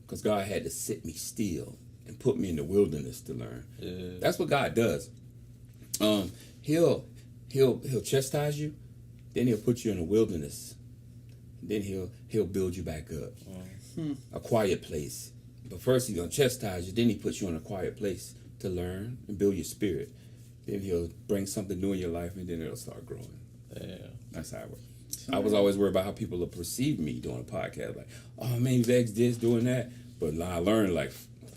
because God had to sit me still and put me in the wilderness to learn. Yeah. That's what God does. He'll chastise you, then he'll put you in a wilderness. Then he'll build you back up. A quiet place. But first he's gonna chastise you, then he puts you in a quiet place to learn and build your spirit. Then he'll bring something new in your life, and then it'll start growing. Yeah. That's how it works. I was always worried about how people will perceive me doing a podcast. Like, oh man, Vex this, doing that. But I learned, like,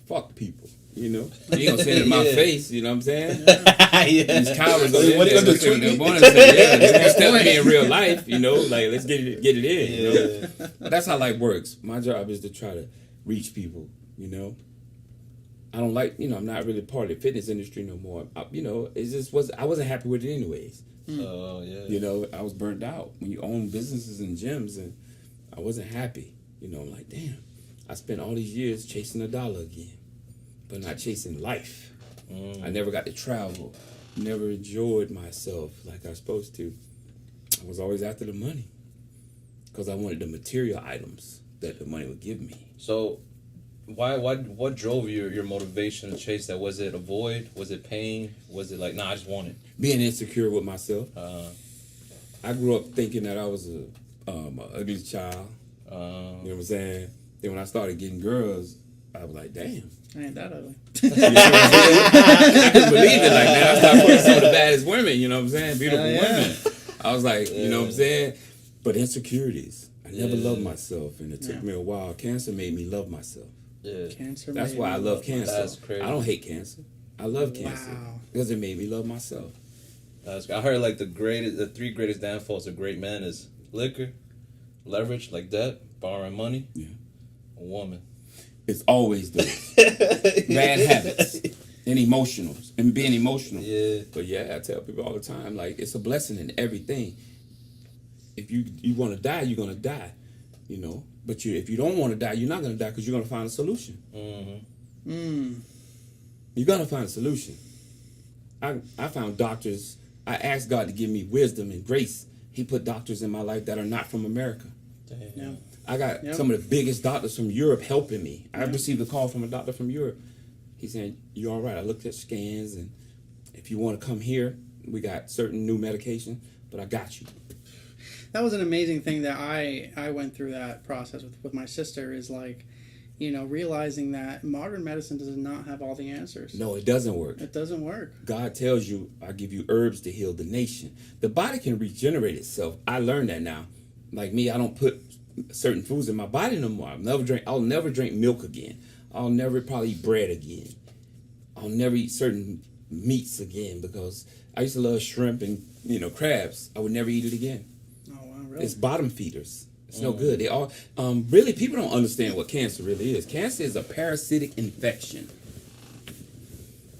fuck people. You know, you ain't gonna say it in my Yeah. face. You know what I'm saying? Yeah. These cowards go What in you there, gonna do, look at tweet the me? bonus and say, yeah, they're gonna step me in real life. You know, like let's get it in. You know, Yeah. that's how life works. My job is to try to reach people. You know, I don't like. You know, I'm not really part of the fitness industry no more. You know, it just was. I wasn't happy with it anyways. Oh yeah. You know, I was burnt out when you own businesses and gyms, and I wasn't happy. You know, I'm like, damn, I spent all these years chasing a dollar again, but not chasing life. I never got to travel, never enjoyed myself like I was supposed to. I was always after the money because I wanted the material items that the money would give me. So, what drove your motivation to chase that? Was it a void? Was it pain? Was it like, nah, I just want it? Being insecure with myself. Uh, I grew up thinking that I was a ugly child. uh, You know what I'm saying? Then when I started getting girls, I was like, damn. I ain't that ugly. You know what I'm saying? I couldn't believe it like that. I started putting some of the baddest women, you know what I'm saying? Beautiful women. I was like, you know what I'm saying? But insecurities. I never loved myself, and it took me a while. Cancer made me love myself. yeah. Cancer. That's made why me I love cancer. That's crazy. I don't hate cancer. I love cancer Wow. because it made me love myself. I heard like the three greatest downfalls of great men is liquor, leverage like debt, borrowing money, Yeah. a woman. It's always those bad habits and emotionals and being emotional. Yeah. But yeah, I tell people all the time, like it's a blessing in everything. If you want to die, you're gonna die, you know. But if you don't want to die, you're not gonna die because you're gonna find a solution. You're gonna find a solution. I found doctors. I asked God to give me wisdom and grace. He put doctors in my life that are not from America. Damn. Yeah. I got some of the biggest doctors from Europe helping me. I received a call from a doctor from Europe. He said, "You're all right." I looked at scans, and if you want to come here, we got certain new medication, but I got you. That was an amazing thing that I went through that process with my sister, is like, you know, realizing that modern medicine does not have all the answers. No, it doesn't work. It doesn't work. God tells you, "I give you herbs to heal the nation." The body can regenerate itself. I learned that now. Like me, I don't put certain foods in my body no more. I'll never drink milk again. I'll never probably eat bread again. I'll never eat certain meats again because I used to love shrimp and crabs. I would never eat it again. Oh wow, really? It's bottom feeders. It's no good. They all really, people don't understand what cancer really is. Cancer is a parasitic infection,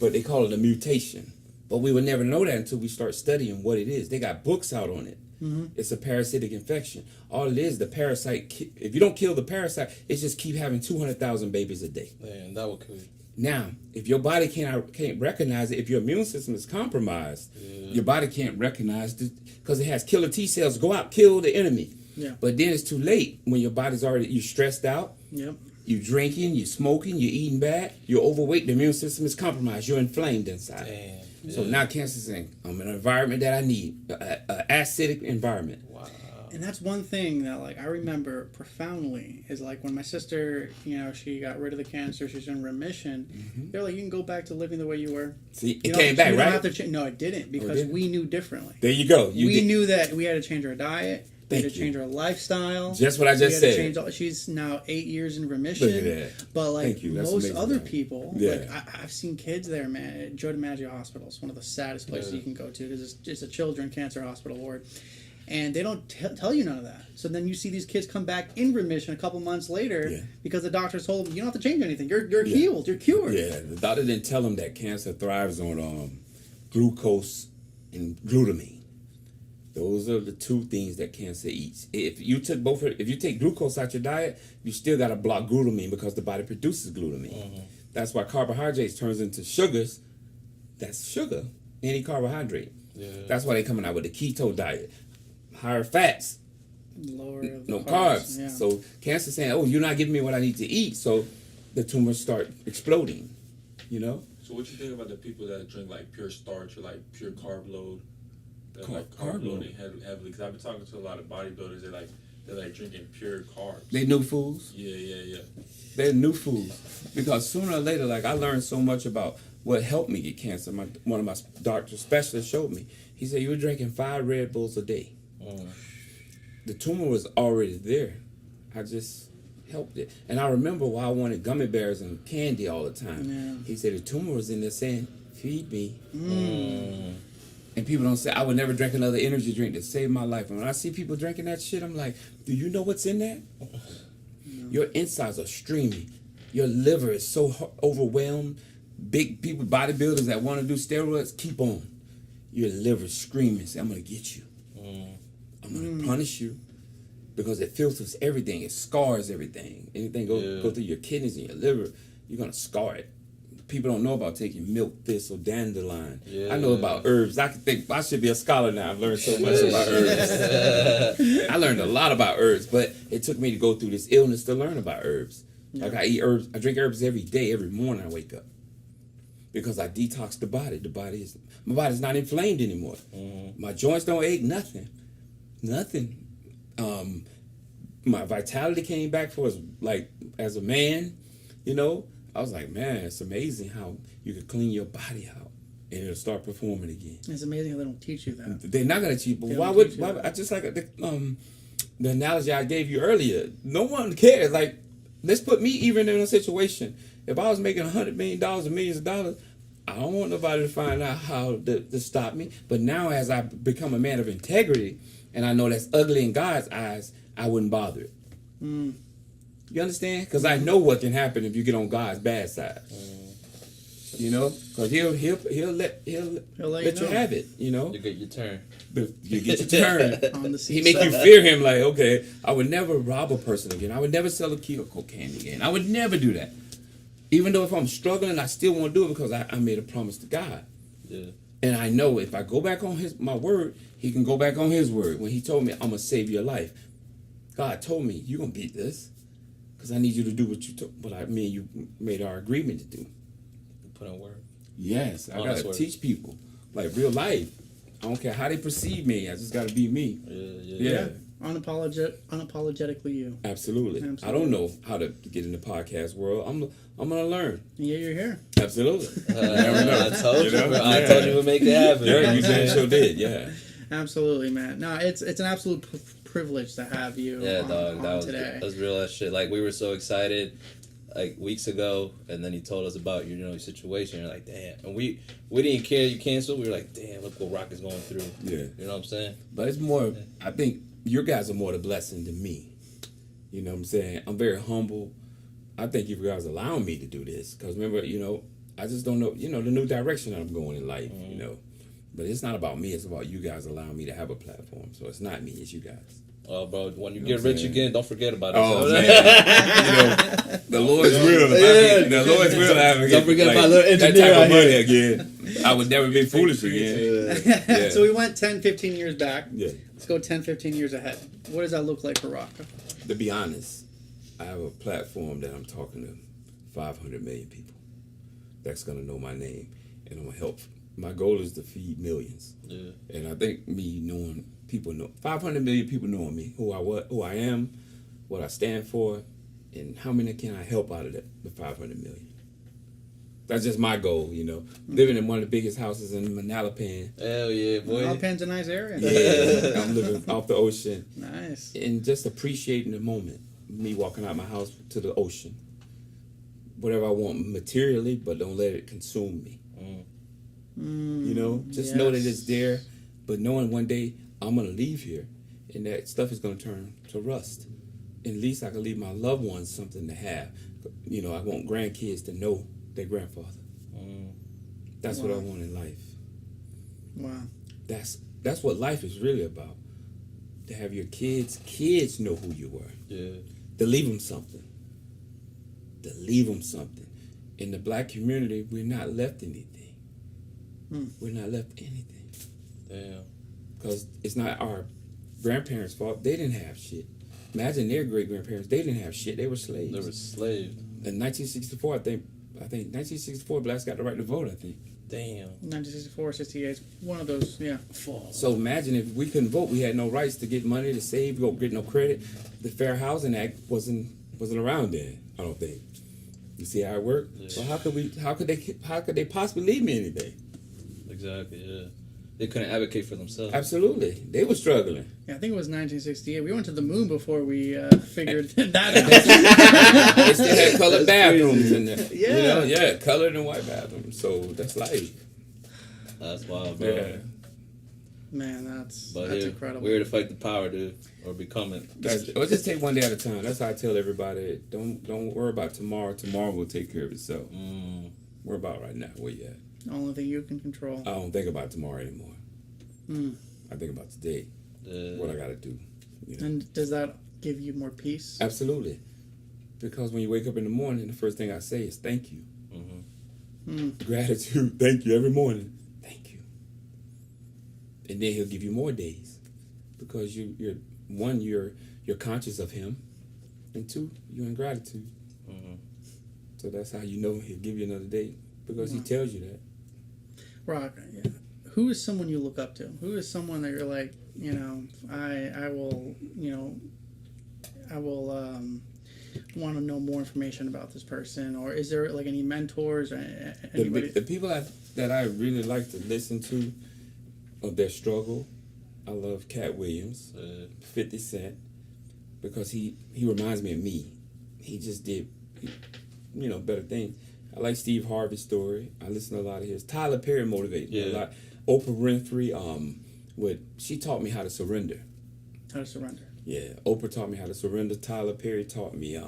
but they call it a mutation. But we would never know that until we start studying what it is. They got books out on it. It's a parasitic infection. All it is, the parasite. If you don't kill the parasite, it's just keep having 200,000 babies a day. Man, that would kill you. Now, if your body can't recognize it, if your immune system is compromised, your body can't recognize it because it has killer T cells. Go out, kill the enemy. Yeah. But then it's too late when your body's you're stressed out. Yep. You're drinking, you're smoking, you're eating bad, you're overweight, the immune system is compromised, you're inflamed inside. Damn. So now cancer's saying, I'm in an environment that I need, an acidic environment. Wow. And that's one thing that, like, I remember profoundly is, like, when my sister, she got rid of the cancer, she's in remission. They're like, you can go back to living the way you were. See, You it don't- came back, you don't right? have to no, it didn't, because didn't? we knew differently. There you go. We knew that we had to change our diet. We had Thank to you. change our lifestyle. Just what I We just had to said. change she's now 8 years in remission. Look at that. But like Thank you. That's most amazing, other man. people, Yeah. like I've seen kids there, man. Joe DiMaggio Hospital is one of the saddest places you can go to because it's a children cancer hospital ward, and they don't tell you none of that. So then you see these kids come back in remission a couple months later because the doctors told them you don't have to change anything. You're healed. You're cured. Yeah, the doctor didn't tell them that cancer thrives on glucose and glutamine. Those are the two things that cancer eats. If you take glucose out your diet, you still got to block glutamine because the body produces glutamine. That's why carbohydrates turns into sugars. That's sugar, any carbohydrate. Yeah. That's why they're coming out with the keto diet. Higher fats, Lower the no carbs. Yeah. So cancer saying, "Oh, you're not giving me what I need to eat," so the tumors start exploding. So what you think about the people that drink like pure starch or like pure carb load? That like Carb carb load? loading heavily. Because I've been talking to a lot of bodybuilders. They're like drinking pure carbs. They new fools. Yeah. They're new foods because sooner or later, like I learned so much about what helped me get cancer. One of my doctor specialists showed me. He said you were drinking 5 Red Bulls a day. The tumor was already there. I just helped it. And I remember why I wanted gummy bears and candy all the time. Yeah. He said the tumor was in there saying, feed me. Mm. And people don't say, I would never drink another energy drink to save my life. And when I see people drinking that shit, I'm like, do you know what's in that? No. Your insides are streaming. Your liver is so overwhelmed. Big people, bodybuilders that want to do steroids, keep on. Your liver's screaming, say, I'm going to get you. I'm going to punish you. Because it filters everything. It scars everything. Anything go through your kidneys and your liver, you're going to scar it. People don't know about taking milk, thistle, dandelion. Yeah. I know about herbs. I can think I should be a scholar now. I've learned so much about herbs. I learned a lot about herbs, but it took me to go through this illness to learn about herbs. Yeah. Like I eat herbs. I drink herbs every day, every morning I wake up. Because I detox the body. My body's not inflamed anymore. Mm-hmm. My joints don't ache, nothing. My vitality came back as a man, you know. I was like, man, it's amazing how you can clean your body out and it'll start performing again. It's amazing how they don't teach you that. They're not gonna teach you, but why I just like the analogy I gave you earlier. No one cares. Like, let's put me even in a situation. If I was making $100 million or millions of dollars, I don't want nobody to find out how to stop me. But now, as I become a man of integrity, and I know that's ugly in God's eyes, I wouldn't bother it. Mm. You understand? Because I know what can happen if you get on God's bad side. You know, because he'll let you have it. You know, you get your turn. You get your turn. On the he make you fear him. Like, okay, I would never rob a person again. I would never sell a kilo of cocaine again. I would never do that. Even though if I'm struggling, I still won't do it because I made a promise to God. Yeah. And I know if I go back on my word, he can go back on his word. When he told me, I'm going to save your life. God told me, you're going to beat this. Because I need you to do what me and you made our agreement to do. Put in work. Yes. I got to teach people. Like real life. I don't care how they perceive me. I just got to be me. Yeah. Unapologetically you. Absolutely. I don't know how to get in the podcast world. I'm gonna learn. Yeah, you're here. Absolutely. I told you. I told you we'd make it happen. Yeah, you damn sure did. Yeah. Absolutely, man. No, it's an absolute privilege to have you. Yeah, dog. That today. was real as shit. Like, we were so excited like weeks ago, and then he told us about your situation. You're like, damn. And we didn't care you canceled. We were like, damn, look what Rock is going through. Yeah. You know what I'm saying? But it's more. I think your guys are more the blessing than me. You know what I'm saying? I'm very humble. I thank you for guys allowing me to do this. Because remember, you know, I just don't know, you know, the new direction that I'm going in life, you know. But it's not about me. It's about you guys allowing me to have a platform. So it's not me. It's you guys. Oh, bro, when you get rich again, don't forget about it. Oh, man. You know, the Lord's will. The Lord's will. Don't forget about little engineer that type of money again. I would never be foolish again. Yeah. So we went 10, 15 years back. Yeah. Let's go 10, 15 years ahead. What does that look like for Rock? To be honest, I have a platform that I'm talking to 500 million people that's going to know my name, and I'm going to help. My goal is to feed millions. Yeah. And I think me knowing people know 500 million people knowing me, who I am, what I stand for, and how many can I help out of the 500 million. That's just my goal, you know. Living in one of the biggest houses in Manalapan. Hell yeah, boy. Manalapan's a nice area. Yeah, I'm living off the ocean. Nice. And just appreciating the moment. Me walking out my house to the ocean. Whatever I want materially, but don't let it consume me. You know, just know that it's there, but knowing one day I'm going to leave here and that stuff is going to turn to rust. At least I can leave my loved ones something to have. You know, I want grandkids to know their grandfather. That's what I want in life. Wow. That's what life is really about. To have your kids know who you were. Yeah. To leave them something. In the black community, we're not left anything. We're not left anything. Damn. Because it's not our grandparents' fault. They didn't have shit. Imagine their great-grandparents. They didn't have shit. They were slaves. They were slaves. In 1964, I think 1964, blacks got the right to vote, I think. Damn. 1964, 68, one of those, yeah. So imagine if we couldn't vote, we had no rights to get money, to save, go get no credit. The Fair Housing Act wasn't around then, I don't think. You see how it worked? Yeah. So how could they possibly leave me anything? Exactly, yeah. They couldn't advocate for themselves. Absolutely, they were struggling. Yeah, I think it was 1968. We went to the moon before we figured that out. They still had colored bathrooms in there. Yeah. You know, yeah, colored and white bathrooms. So that's life. That's wild, bro. Yeah. Man, that's But incredible. we're here to fight the power, dude, or become it. Well, just take one day at a time. That's how I tell everybody. Don't worry about tomorrow. Tomorrow will take care of itself. Worry about right now. Where you at? The only thing you can control. I don't think about tomorrow anymore. I think about today. What I got to do. You know? And does that give you more peace? Absolutely. Because when you wake up in the morning, the first thing I say is thank you. Gratitude. Thank you every morning. Thank you. And then he'll give you more days. Because you're one, you're conscious of him. And two, you're in gratitude. So that's how you know he'll give you another day. Because he tells you that. Rock, yeah. Who is someone you look up to? Who is someone that you're like, you know, I will, you know, I will want to know more information about this person? Or is there like any mentors or anybody? The people that I really like to listen to of their struggle, I love Cat Williams, 50 Cent, because he reminds me of me. He just did, you know, better things. I like Steve Harvey's story. I listen to a lot of his. Tyler Perry motivated me a lot. Oprah Winfrey, she taught me how to surrender. How to surrender. Yeah, Oprah taught me how to surrender. Tyler Perry taught me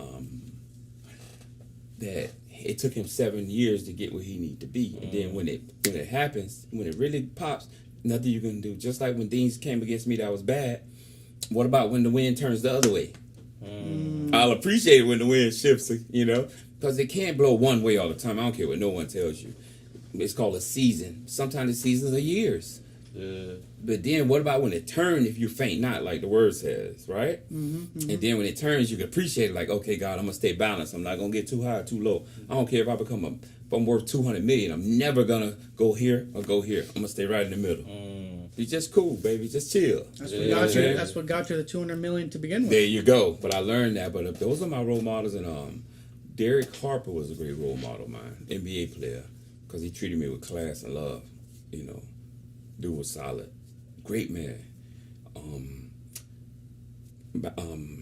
that it took him 7 years to get where he needed to be. And then when it happens, when it really pops, nothing you can do. Just like when things came against me that was bad, what about when the wind turns the other way? I'll appreciate it when the wind shifts, you know, because it can't blow one way all the time. I don't care what no one tells you. It's called a season. Sometimes the seasons are years. But then what about when it turns if you faint not, like the word says, right? And then when it turns, you can appreciate it like, okay, God, I'm going to stay balanced. I'm not going to get too high or too low. I don't care if I'm worth 200 million. I'm never going to go here or go here. I'm going to stay right in the middle. You're just cool, baby. Just chill. That's what got you. That's what got you the 200 million to begin with. There you go. But I learned that. But those are my role models. And Derek Harper was a great role model of mine, NBA player, because he treated me with class and love. You know, dude was solid, great man.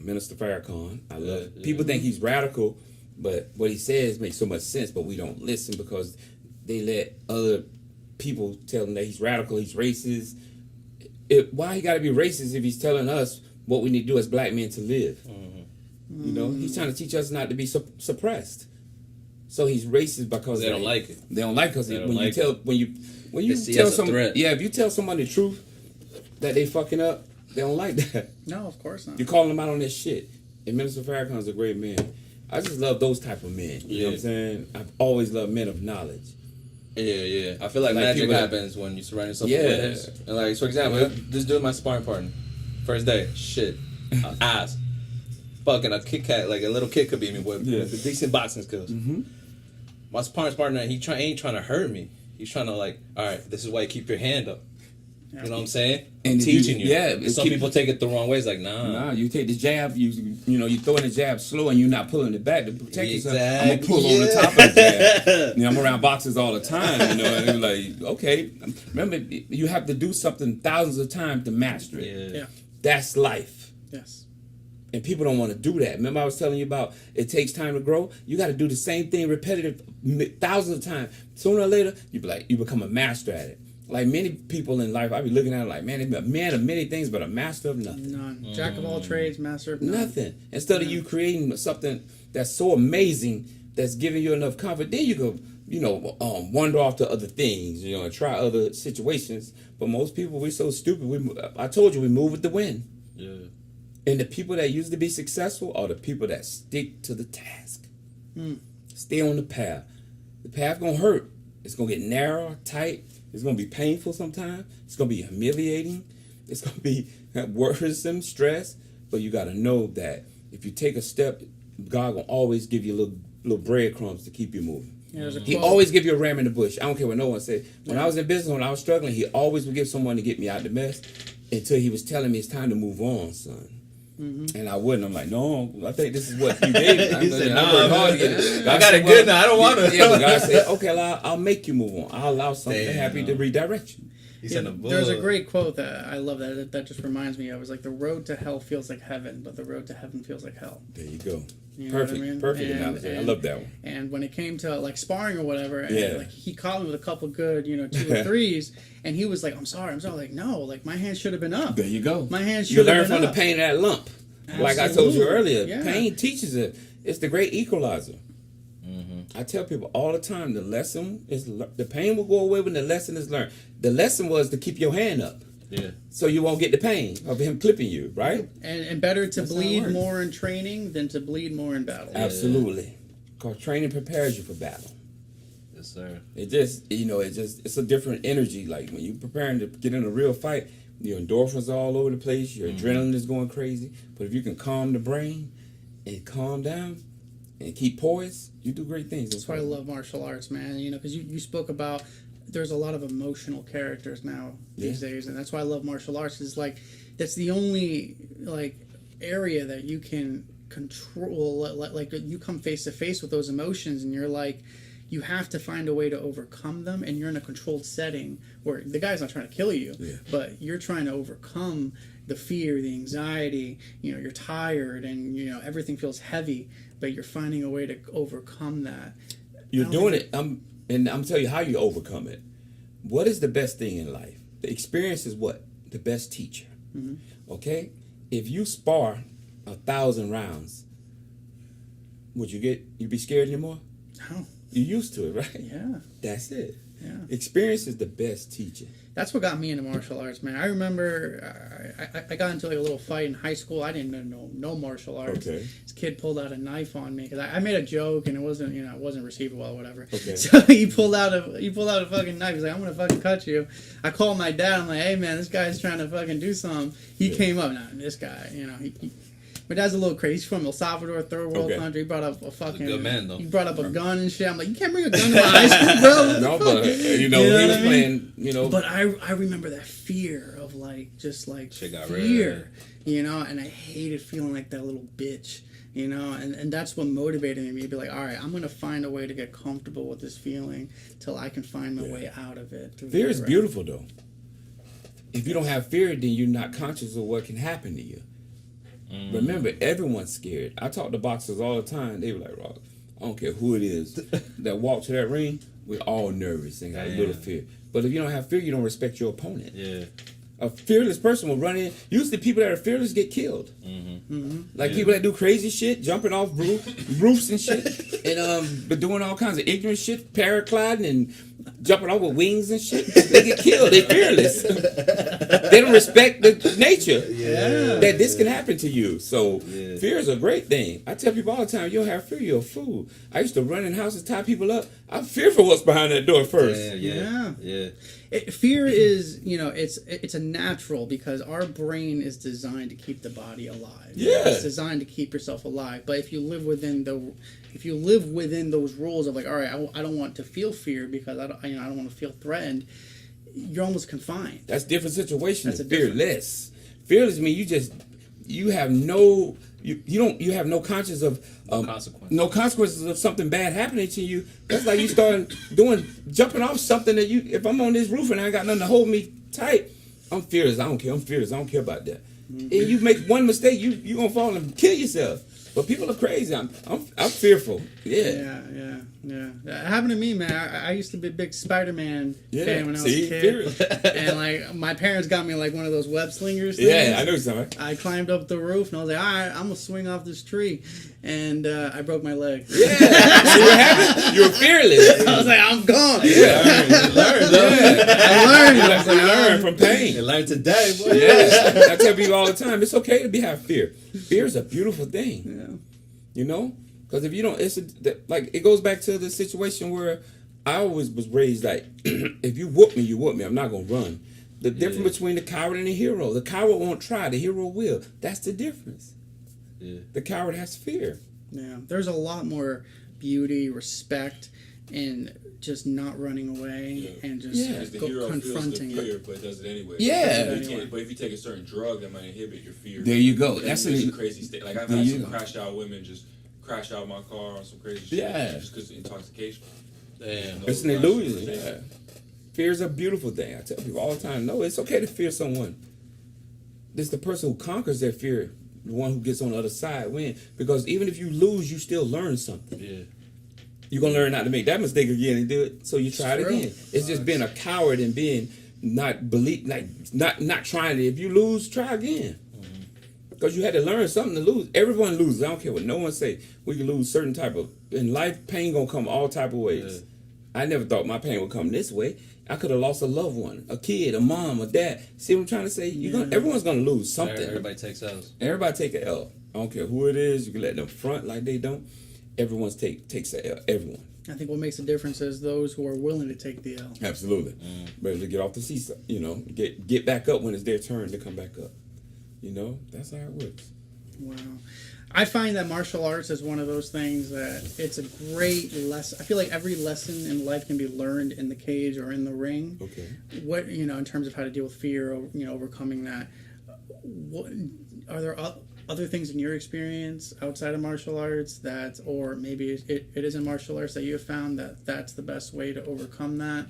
Minister Farrakhan, I love. People think he's radical, but what he says makes so much sense. But we don't listen because they let other people tell him that he's radical, he's racist. Why he got to be racist if he's telling us what we need to do as black men to live? You know, he's trying to teach us not to be suppressed. So he's racist because they don't like it. They don't like us when like you tell someone, if you tell somebody the truth that they fucking up, they don't like that. No, of course not. You're calling them out on this shit. And Minister Farrakhan's a great man. I just love those type of men. You know what I'm saying? I've always loved men of knowledge. Yeah. I feel like magic happens when you surround yourself with winners. And like, for example, this dude, my sparring partner, first day, shit, ass, fucking a Kit Kat, like a little kid could beat me with decent boxing skills. My sparring partner, he ain't trying to hurt me. He's trying to like, all right, this is why you keep your hand up. You know what I'm saying? And teaching you. Yeah. Some people take it the wrong way. It's like, nah. You take the jab, you throw in the jab slow and you're not pulling it back to protect yourself. I'm going to pull on the top of the jab. You know, I'm around boxers all the time, you know, and they're like, okay. Remember, you have to do something thousands of times to master it. Yeah. That's life. Yes. And people don't want to do that. Remember I was telling you about it takes time to grow? You got to do the same thing repetitive thousands of times. Sooner or later, you become a master at it. Like many people in life, I be looking at it like, man, they be a man of many things, but a master of nothing. None. Jack of all trades, master of none. Nothing. Instead of you creating something that's so amazing, that's giving you enough comfort, then you go, wander off to other things, and try other situations. But most people, we're so stupid. I told you, we move with the wind. Yeah. And the people that used to be successful are the people that stick to the task. Stay on the path. The path gonna hurt. It's gonna get narrow, tight. It's gonna be painful sometimes. It's gonna be humiliating. It's gonna be worrisome, stress. But you gotta know that if you take a step, God will always give you little breadcrumbs to keep you moving. Yeah, he always give you a ram in the bush. I don't care what no one say. When I was in business, when I was struggling, he always would give someone to get me out of the mess until he was telling me it's time to move on, son. And I wouldn't. I'm like, no, I think this is what you gave me. He said, I got it good now. I don't want to. Yeah, but God said, okay, I'll make you move on. I'll allow something to happen to redirect you. He said a bull. There's a great quote that I love that just reminds me of. It was like, the road to hell feels like heaven, but the road to heaven feels like hell. There you go. You know Perfect. what I mean? Perfect analogy. I love that one. And when it came to like sparring or whatever, and Yeah. like he caught me with a couple good, 2 or 3s, and he was like, I'm sorry. Like, no, like my hand should have been up. There you go. My hand You should have learn been from up. the pain of that lump. Like I told you Absolutely. earlier, Yeah. pain teaches it. It's the great equalizer. I tell people all the time, the pain will go away when the lesson is learned. The lesson was to keep your hand up, Yeah. so you won't get the pain of him clipping you, right? And better to That's how it bleed works. more in training than to bleed more in battle. Absolutely, because training prepares you for battle. Yes, sir. It's a different energy. Like when you're preparing to get in a real fight, your endorphins are all over the place, your adrenaline is going crazy. But if you can calm the brain and calm down and keep poised, you do great things. That's why I love martial arts, man. Because you spoke about there's a lot of emotional characters now these days, and that's why I love martial arts. Is like that's the only like area that you can control. Like you come face to face with those emotions, and you're like, you have to find a way to overcome them, and you're in a controlled setting where the guy's not trying to kill you, but you're trying to overcome the fear, the anxiety. You're tired, and everything feels heavy, but you're finding a way to overcome that. You're doing it. I'm telling you how you overcome it. What is the best thing in life? The experience is what? The best teacher. Okay? If you spar 1,000 rounds, would you be scared anymore? No. You're used to it, right? Yeah. That's it. Yeah. Experience is the best teacher. That's what got me into martial arts, man. I remember I got into like a little fight in high school. I didn't know no martial arts. Okay. This kid pulled out a knife on me because I made a joke and it wasn't received well, whatever. Okay. So he pulled out a fucking knife. He's like, I'm gonna fucking cut you. I called my dad. I'm like, hey man, this guy's trying to fucking do something. He came up. Nah, this guy, my dad's a little crazy. He's from El Salvador, third world country. He brought up a fucking Good man, though. He brought up a gun and shit. I'm like, you can't bring a gun to my high school, bro. No, but he know was what I mean? playing. But I remember that fear of Shit got fear, and I hated feeling like that little bitch, and that's what motivated me to be like, all right, I'm gonna find a way to get comfortable with this feeling till I can find my way out of it. Fear is beautiful, though. If you don't have fear, then you're not conscious of what can happen to you. Remember, everyone's scared. I talk to boxers all the time. They were like, Rob, I don't care who it is that walk to that ring, we're all nervous and got a little fear. But if you don't have fear, you don't respect your opponent. Yeah. A fearless person will run in. Usually people that are fearless get killed. Like people that do crazy shit, jumping off roofs and shit, and but doing all kinds of ignorant shit, paragliding and jumping off with wings and shit. They get killed. They're fearless. They don't respect the nature that this can happen to you. So fear is a great thing. I tell people all the time, you don't have fear, you're a fool. I used to run in houses, tie people up. I'm fearful what's behind that door first. Yeah. Fear is, it's a natural because our brain is designed to keep the body alive. Yeah. It's designed to keep yourself alive. But if you live within those rules of like, all right, I don't want to feel fear because I don't want to feel threatened, you're almost confined. That's different situations. That's Fearless. Fearless means you have no conscience of no consequences of something bad happening to you. That's like you start jumping off something that if I'm on this roof and I ain't got nothing to hold me tight, I'm fearless. I don't care. I'm fearless. I don't care about that. And you make one mistake, you gonna fall and kill yourself. But people are crazy. I'm fearful. Yeah. That happened to me, man. I used to be a big Spider-Man fan when I was a kid. Fearless. And like my parents got me like one of those web slingers things. Yeah, I know something. I climbed up the roof and I was like, all right, I'm gonna swing off this tree, and I broke my leg. Yeah, see what happened? You're fearless. I was like, I'm gone. Yeah, You learned, though. I learned. I was like, You learn from pain. You learned today, boy. Yes, I tell people all the time, it's okay to have fear. Fear is a beautiful thing. Yeah. Because if you don't, it goes back to the situation where I always was raised like, if you whoop me, you whoop me. I'm not gonna run. The difference between the coward and the hero. The coward won't try. The hero will. That's the difference. Yeah. The coward has fear. Yeah. There's a lot more beauty, respect, in just not running away and just Because the hero confronting feels the it. fear, but does it anyway. Yeah. But if you take a certain drug that might inhibit your fear. There you go. then That's it's a a crazy state. Like I've there had you some go. crashed out women just crash out my car on some crazy shit. Yeah. Just because of intoxication. Damn. It's an illusion. Yeah. Fear is a beautiful thing. I tell people all the time, no, it's okay to fear someone. It's the person who conquers their fear, the one who gets on the other side win. Because even if you lose, you still learn something. Yeah. You're going to learn not to make that mistake again and do it. So you try it True. again. It's just being a coward and being not trying to. If you lose, try again. Because you had to learn something to lose. Everyone loses. I don't care what no one say. We can lose certain type of, in life, pain going to come all type of ways. I never thought my pain would come this way. I could have lost a loved one, a kid, a mom, a dad. See what I'm trying to say? Everyone's going to lose something. Everybody takes L's. Everybody take an L. I don't care who it is. You can let them front like they don't. Everyone takes an L. Everyone. I think what makes a difference is those who are willing to take the L. Absolutely. Ready to get off the seat, get back up when it's their turn to come back up. That's how it works. Wow. I find that martial arts is one of those things that it's a great lesson. I feel like every lesson in life can be learned in the cage or in the ring. Okay. What, in terms of how to deal with fear, overcoming that. What, are there other things in your experience outside of martial arts or maybe it is in martial arts that you have found that that's the best way to overcome that?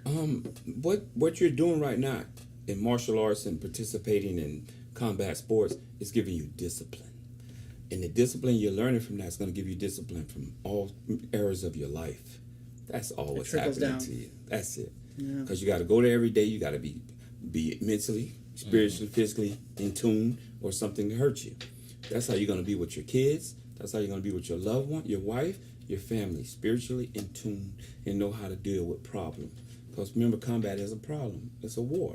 What you're doing right now in martial arts and participating in combat sports is giving you discipline. And the discipline you're learning from that is going to give you discipline from all areas of your life. That's all what's happening down to you. That's it. Yeah. Because you got to go there every day. You got to be mentally, spiritually, physically in tune, or something to hurt you. That's how you're going to be with your kids. That's how you're going to be with your loved one, your wife, your family, spiritually in tune and know how to deal with problems. Because remember, combat is a problem. It's a war,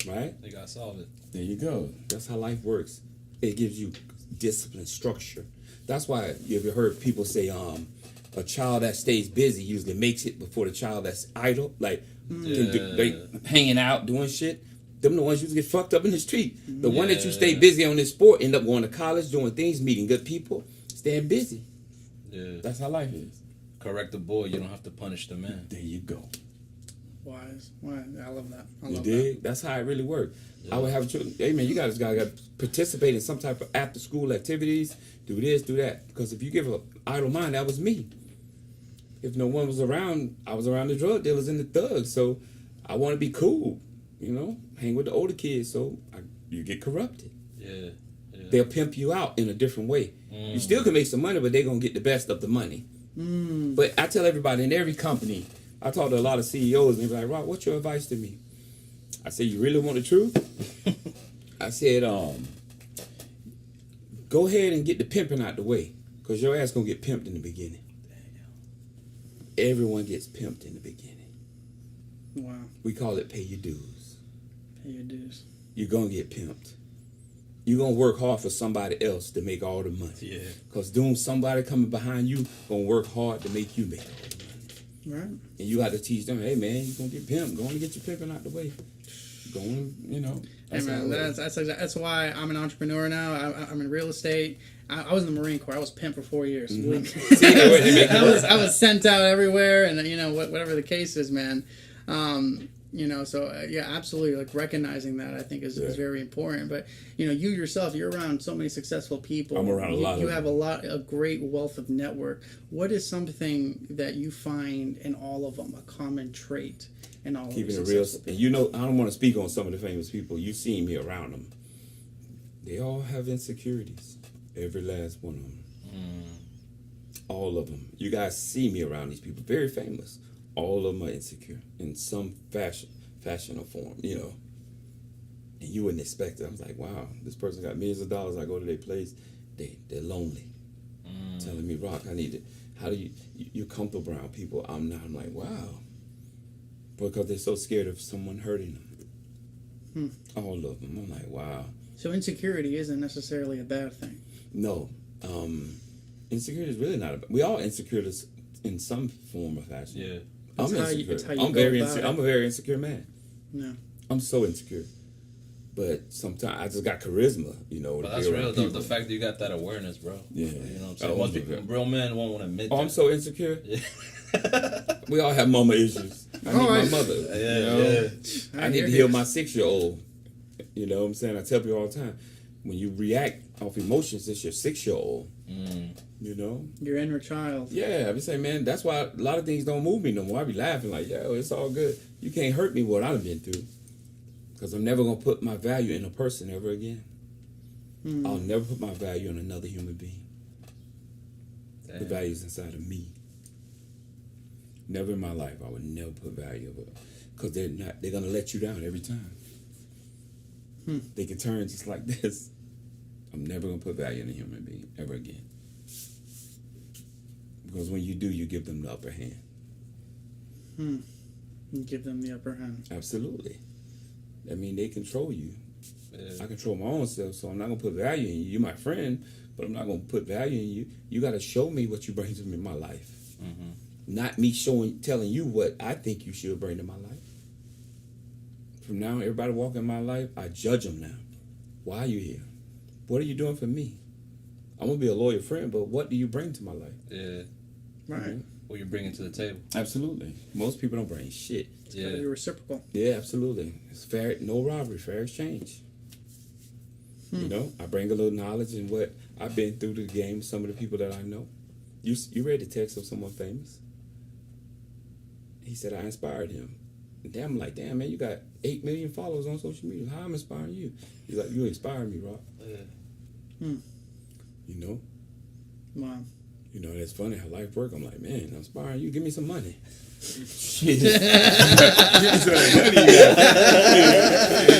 right? They got to solve it. There you go. That's how life works. It gives you discipline, structure. That's why you ever heard people say, a child that stays busy usually makes it before the child that's idle, like hanging out, doing shit. Them the ones usually get fucked up in the street. The one that you stay busy on this sport, end up going to college, doing things, meeting good people, staying busy. Yeah. That's how life is. Correct the boy, you don't have to punish the man. There you go. Wise. I love that. You dig? That's how it really works. Yeah. I would have children. Hey man, you guys got to participate in some type of after school activities. Do this, do that. Because if you give an idle mind, that was me. If no one was around, I was around the drug dealers and the thugs. So I want to be cool, hang with the older kids. So you get corrupted. Yeah. They'll pimp you out in a different way. You still can make some money, but they're gonna get the best of the money. But I tell everybody in every company, I talk to a lot of CEOs and they're like, Rob, what's your advice to me? I said, you really want the truth? I said, go ahead and get the pimping out the way, because your ass gonna get pimped in the beginning. Everyone gets pimped in the beginning. Wow. We call it pay your dues. Pay your dues. You're gonna get pimped. You're gonna work hard for somebody else to make all the money. Yeah. Because somebody coming behind you gonna work hard to make you make all the money. Right. And you got to teach them, hey man, you're gonna get pimped. Go on and get your pimping out the way. Go on, That's, hey man, that's why I'm an entrepreneur now. I'm in real estate. I was in the Marine Corps. I was pimped for 4 years. I was sent out everywhere, and whatever the case is, man. So yeah, absolutely. Like recognizing that, I think is very important. But you yourself, you're around so many successful people. I'm around a lot. You have a great wealth of network. What is something that you find in all of them, a common trait in all keeping of them? Keeping it real. And I don't want to speak on some of the famous people. You see me around them. They all have insecurities. Every last one of them. All of them. You guys see me around these people. Very famous. All of them are insecure in some fashion or form, And you wouldn't expect it. I was like, wow, this person got millions of dollars. I go to their place, they're lonely. Telling me, Rock, I need it. How do you're comfortable around people? I'm not. I'm like, wow. Because they're so scared of someone hurting them. All of them. I'm like, wow. So insecurity isn't necessarily a bad thing. No. Insecurity is really not we all insecure in some form or fashion. Yeah. I'm insecure. I'm a very insecure man. No. I'm so insecure. But sometimes I just got charisma, But that's real though. The fact that you got that awareness, bro. Yeah. You know what I'm saying? Most people, real men won't want to admit that. I'm so insecure. Yeah. We all have mama issues. I need my mother. Yeah. I need to heal my 6-year-old. You know what I'm saying? I tell people all the time, When you react off emotions, it's your 6-year-old. You know? Your inner child. Yeah, I be saying, man, that's why a lot of things don't move me no more. I be laughing like, yo, it's all good. You can't hurt me what I've been through. Because I'm never going to put my value in a person ever again. I'll never put my value on another human being. Damn. The value's inside of me. Never in my life I would never put value of it. Because they're going to let you down every time. They can turn just like this. I'm never going to put value in a human being ever again. Because when you do, you give them the upper hand. You give them the upper hand. Absolutely. That means they control you. Yeah. I control my own self, so I'm not going to put value in you. You're my friend, but I'm not going to put value in you. You got to show me what you bring to me in my life. Not me telling you what I think you should bring to my life. From now on, everybody walking in my life, I judge them now. Why are you here? What are you doing for me? I'm going to be a loyal friend, but what do you bring to my life? Yeah. Right. What you're bringing to the table. Absolutely. Most people don't bring shit. Yeah. Gotta be reciprocal. Yeah, absolutely. It's fair, no robbery, fair exchange. You know, I bring a little knowledge and what I've been through the game, some of the people that I know. You read the text of someone famous? He said I inspired him. And then I'm like, damn, man, you got 8 million followers on social media. How I'm inspiring you? He's like, you inspire me, Rob. Yeah. You know? Wow. You know, that's funny how life works. I'm like, man, I'm inspiring you. Give me some money. Shit. Give me some money you got.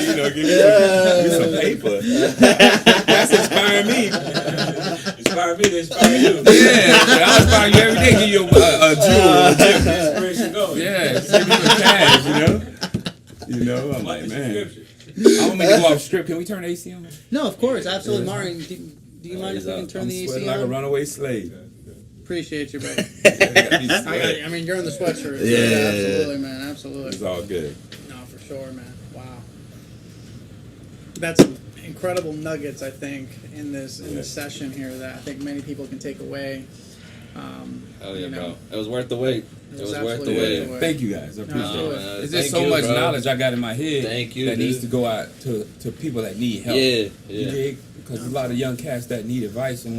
You know, give me some paper. That's inspiring me. Inspire me to inspire you. Yeah, but I inspire you every day. Give you a jewel or a gym. Inspiration going. Yeah, just give me some cash, you know? You know, I'm like, man. I want me to go off script. Can we turn the AC on? No, of course, absolutely, Martin. Do you mind if we can turn I'm the sweating AC like a on? runaway slave. Appreciate you, bro. It's I mean, you're in the sweatshirt. So yeah, absolutely, man. Absolutely. all good. No, for sure, man. Wow. That's some incredible nuggets, I think, in this session here that I think many people can take away. Oh yeah, you know, bro. It was worth the wait. It was worth the absolutely wait. worth the wait. Thank you guys. I appreciate No, it. man. It's Thank just so you, much bro. knowledge I got in my head Thank you, that needs dude. to go out to people that need help. Yeah, You yeah. dig? Because a lot of young cats that need advice and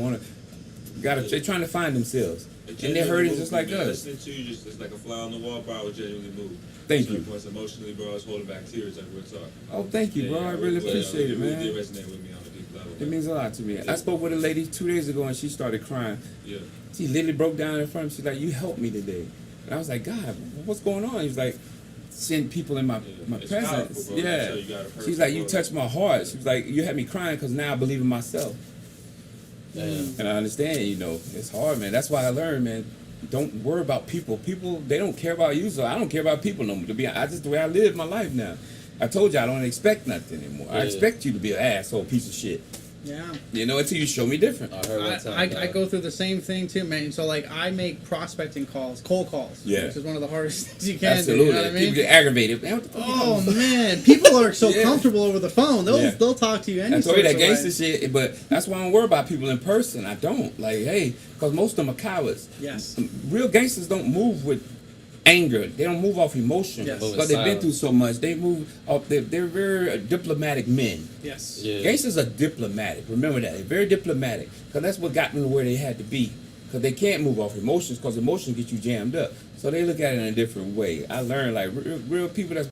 they're trying to find themselves. And they're hurting just like us. Listening to you, just it's like a fly on the wall, bro. I was genuinely moved. Thank Certain you. points emotionally, bro. I was holding back tears like we're talking. Oh, thank you, bro. I really appreciate it, It really man. did resonate with me on a deep level. It means a lot to me. I spoke with a lady 2 days ago and she started crying. Yeah. She literally broke down in front of me. She's like, you helped me today. And I was like, God, what's going on? He was like, send people in my It's presence. powerful, bro. Yeah. So you got a person, She's like, you bro. touched my heart. She was like, you had me crying because now I believe in myself. Damn. And I understand, you know, it's hard, man. That's why I learned, man. Don't worry about people. People, they don't care about you, so I don't care about people no more. To be honest, just the way I live my life now. I told you I don't expect nothing anymore. I Yeah. expect you to be an asshole piece of shit. Yeah. You know, until you show me different. I heard one time. I go through the same thing too, man. So like I make prospecting calls, cold calls, Yeah. which is one of the hardest things you can Absolutely. do. You know what I mean? People get aggravated. Man, what the fuck you Oh talking about? man, people are so Yeah. comfortable over the phone. They'll talk to you any I told you that sort of way. gangster shit, but that's why I don't worry about people in person. I don't. Like, hey, because most of them are cowards. Yes. Real gangsters don't move with anger. They don't move off emotion. Yes. Because they've been through so much. They move off, they're very diplomatic men. Yes. Yeah. Gangsters are diplomatic. Remember that. They're very diplomatic. Because that's what got them to where they had to be. Because they can't move off emotions because emotions get you jammed up. So they look at it in a different way. I learned, like, real people that's